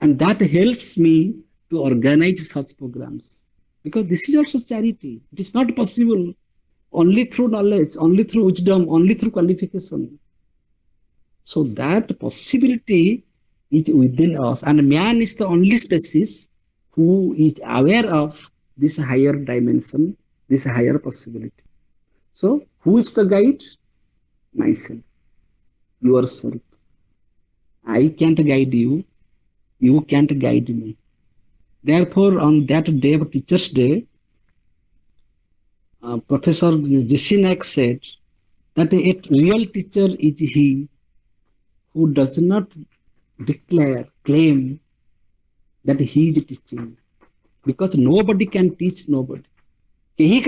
Speaker 2: and that helps me to organize such programs. Because this is also charity. It is not possible only through knowledge, only through wisdom, only through qualification. So that possibility is within us, and man is the only species who is aware of this higher dimension, this higher possibility. So who is the guide? Myself, yourself. I can't guide you, you can't guide me. Therefore, on that day of Teachers' Day, Professor Jisinek said that a real teacher is he who does not claim that he is teaching, because nobody can teach nobody. If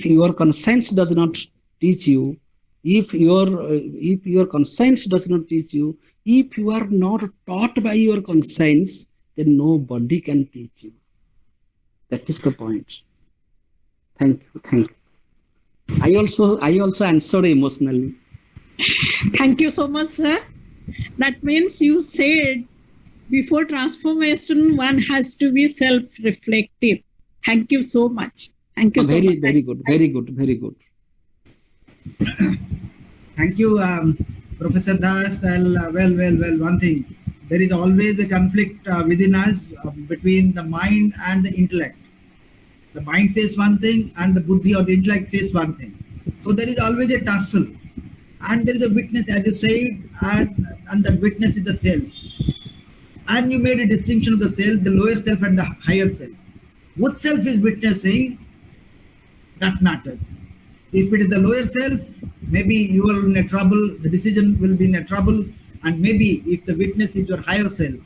Speaker 2: your conscience does not teach you, if your conscience does not teach you, if you are not taught by your conscience, then nobody can teach you. That is the point. Thank you. I also answered emotionally.
Speaker 3: Thank you so much, sir. That means you said before transformation, one has to be self reflective. Thank you so much. Thank you so
Speaker 2: Very,
Speaker 3: much.
Speaker 2: very good, very good, very good.
Speaker 1: Thank you, Professor Das. Well. One thing, there is always a conflict within us between the mind and the intellect. The mind says one thing, and the buddhi or the intellect says one thing. So there is always a tussle, and there is a witness, as you said, and that witness is the self. And you made a distinction of the self, the lower self, and the higher self. What self is witnessing? That matters. If it is the lower self, maybe you are in a trouble, the decision will be in a trouble, and maybe if the witness is your higher self,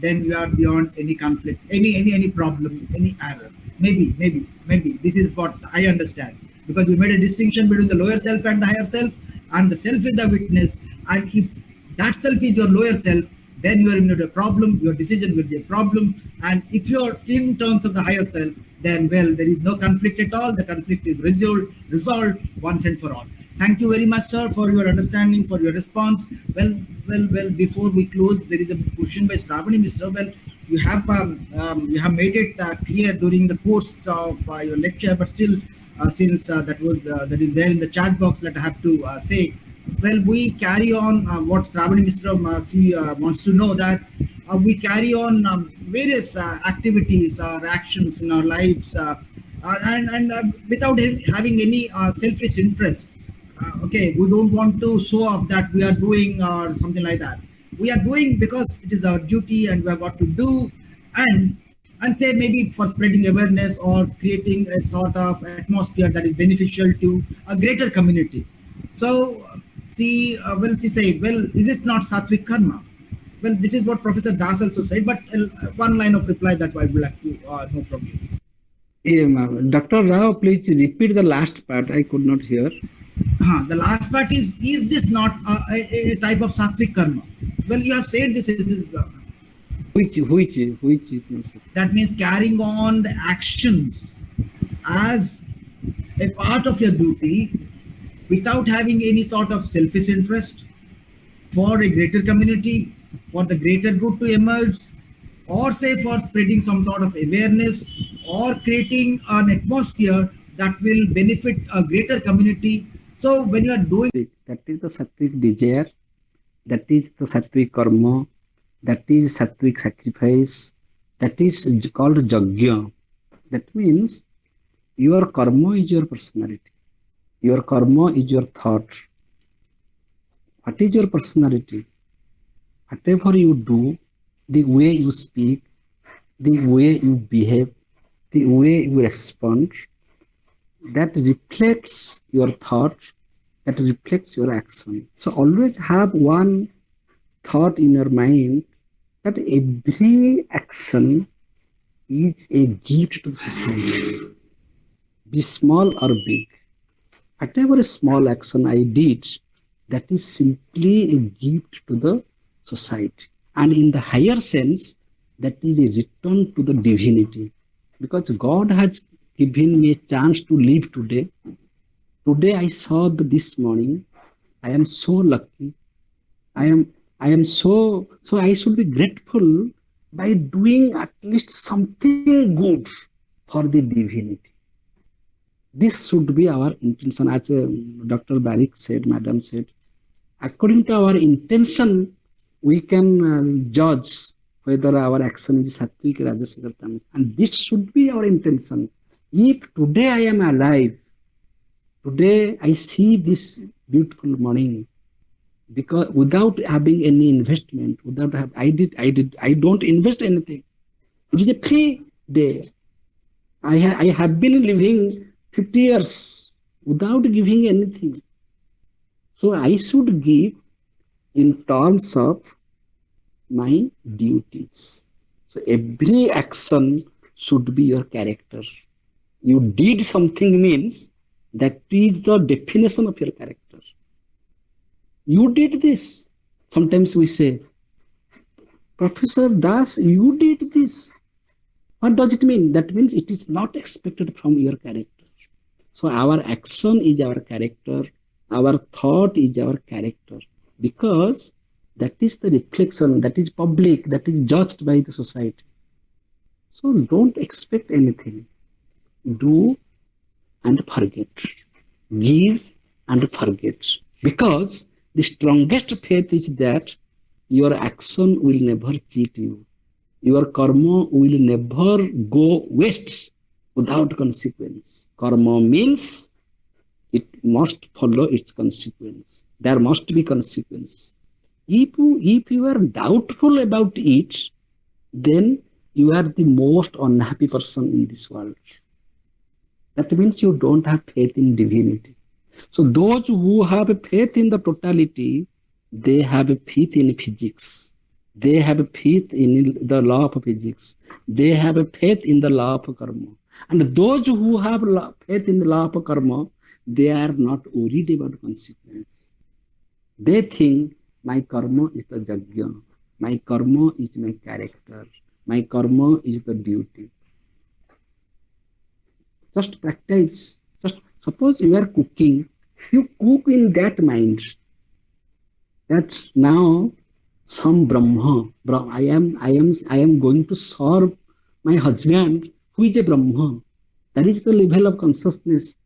Speaker 1: then you are beyond any conflict, any problem, any error. Maybe. This is what I understand. Because we made a distinction between the lower self and the higher self, and the self is the witness. And if that self is your lower self, then you are in a problem, your decision will be a problem. And if you are in terms of the higher self, then well, there is no conflict at all. The conflict is resolved once and for all. Thank you very much, sir, for your understanding, for your response. Well. Before we close, there is a question by Shravani, Mr. Well, you have made it clear during the course of your lecture, but still, since that is there in the chat box, that I have to say. Well, we carry on what Shravani Mr. Wants to know, that we carry on various activities or actions in our lives, and without having any selfish interest. Okay, we don't want to show off that we are doing or something like that. We are doing because it is our duty and we have got to do, and say maybe for spreading awareness or creating a sort of atmosphere that is beneficial to a greater community. So, she said, well, is it not sattvic karma? Well, this is what Professor Das also said, but one line of reply that I would like to know from you.
Speaker 2: Dr. Rao, please repeat the last part. I could not hear.
Speaker 1: The last part is this not a type of sattvic karma? Well, you have said this is
Speaker 2: Which is not so.
Speaker 1: that means carrying on the actions as a part of your duty without having any sort of selfish interest for a greater community, for the greater good to emerge, or say for spreading some sort of awareness or creating an atmosphere that will benefit a greater community. So when you are doing
Speaker 2: That is the sattvic desire, that is the sattvic karma, that is sattvic sacrifice, that is called yajna. That means your karma is your personality, your karma is your thought. What is your personality? Whatever you do, the way you speak, the way you behave, the way you respond, that reflects your thought, that reflects your action. So always have one thought in your mind that every action is a gift to the society, be small or big. Whatever small action I did, that is simply a gift to the society. And in the higher sense, that is a return to the divinity. Because God has given me a chance to live today. Today I saw this morning. I am so lucky. I am so I should be grateful by doing at least something good for the divinity. This should be our intention, as Dr. Barik said, Madam said. According to our intention, we can judge whether our action is sattvic, rajasic, or tamasic. And this should be our intention. If today I am alive, today I see this beautiful morning, because without having any investment, I don't invest anything. It is a free day. I have been living 50 years without giving anything. So I should give in terms of my duties. So every action should be your character. You did something means that is the definition of your character. You did this. Sometimes we say, Professor Das, you did this. What does it mean? That means it is not expected from your character. So our action is our character, Our thought is our character, because that is the reflection, that is public, that is judged by the society. So don't expect anything. Do and forget. Give and forget. Because the strongest faith is that your action will never cheat you. Your karma will never go waste without consequence. Karma means it must follow its consequence. There must be consequence. If you are doubtful about it, then you are the most unhappy person in this world. That means you don't have faith in divinity. So those who have faith in the totality, they have faith in physics. They have faith in the law of physics. They have faith in the law of karma. And those who have faith in the law of karma, they are not worried about consequence. They think my karma is the jagya. My karma is my character. My karma is the duty. Just practice. Just suppose you are cooking. You cook in that mind that now some Brahma, I am going to serve my husband who is a Brahma. That is the level of consciousness.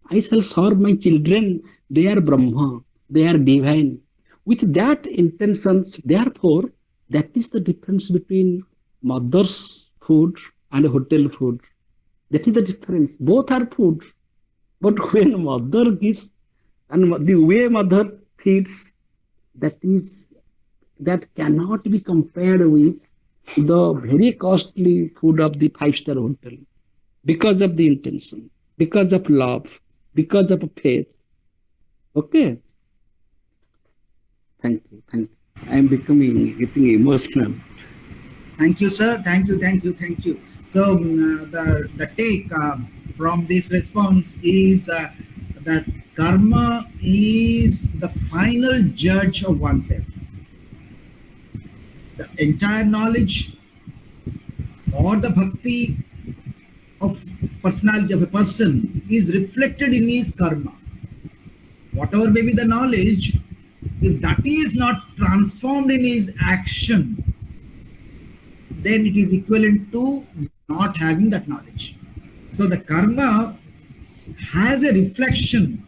Speaker 2: I shall serve my children. They are Brahma. They are divine. With that intentions, therefore, that is the difference between mother's food and hotel food. That is the difference. Both are food. But when mother gives, and the way mother feeds, that cannot be compared with the very costly food of the five-star hotel, because of the intention, because of love, because of faith. Okay. Thank you. I am getting emotional.
Speaker 1: Thank you, sir. Thank you. So the take from this response is that karma is the final judge of oneself. The entire knowledge or the bhakti of personality of a person is reflected in his karma. Whatever may be the knowledge, if that is not transformed in his action, then it is equivalent to not having that knowledge. So the karma has a reflection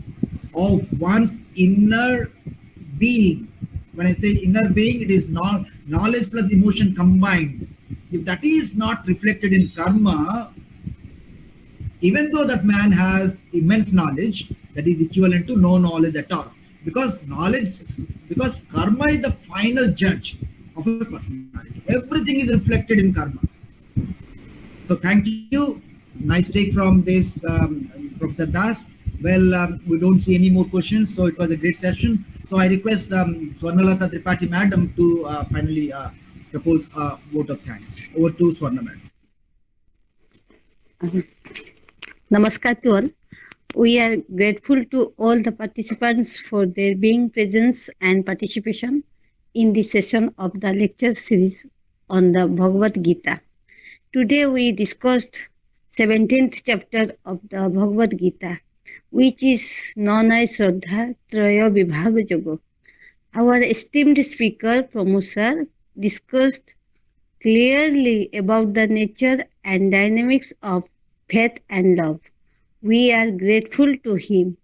Speaker 1: of one's inner being. When I say inner being, it is not knowledge plus emotion combined. If that is not reflected in karma, even though that man has immense knowledge, that is equivalent to no knowledge at all. Because karma is the final judge of a personality. Everything is reflected in karma. So thank you. Nice take from this Professor Das. Well, we don't see any more questions, so it was a great session. So I request Swarnalata Tripathi Madam to finally propose a vote of thanks. Over to Swarna Madam.
Speaker 4: Namaskar to all. We are grateful to all the participants for their being presence and participation in the session of the lecture series on the Bhagavad Gita. Today we discussed 17th chapter of the Bhagavad Gita, which is known as Shraddha Traya Vibhaga Yoga. Our esteemed speaker, Pramod sir, discussed clearly about the nature and dynamics of faith and love. We are grateful to him.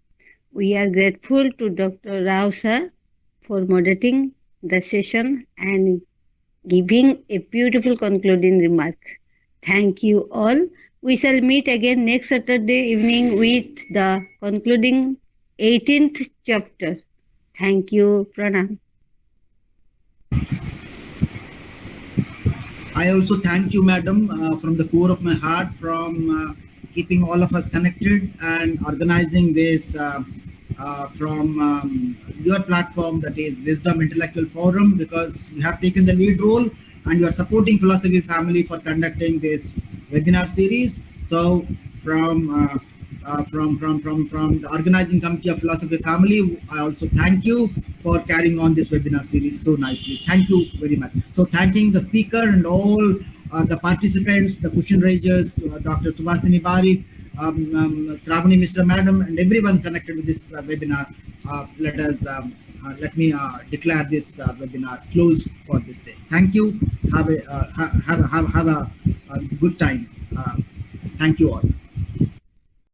Speaker 4: We are grateful to Dr. Rao sir for moderating the session and giving a beautiful concluding remark. Thank you all. We shall meet again next Saturday evening with the concluding 18th chapter. Thank you. Pranam.
Speaker 1: I also thank you, Madam, from the core of my heart, from keeping all of us connected and organizing this from your platform, that is Wisdom Intellectual Forum, because you have taken the lead role and you are supporting Philosophy Family for conducting this webinar series. So from the organizing committee of Philosophy Family, I also thank you for carrying on this webinar series so nicely. Thank you very much. So thanking the speaker and all the participants, the question raisers, Dr. Subhasini Bari, Shravani, Mr. Madam, and everyone connected with this webinar. Let me declare this webinar closed for this day. Thank you. Have a good time. Thank you all.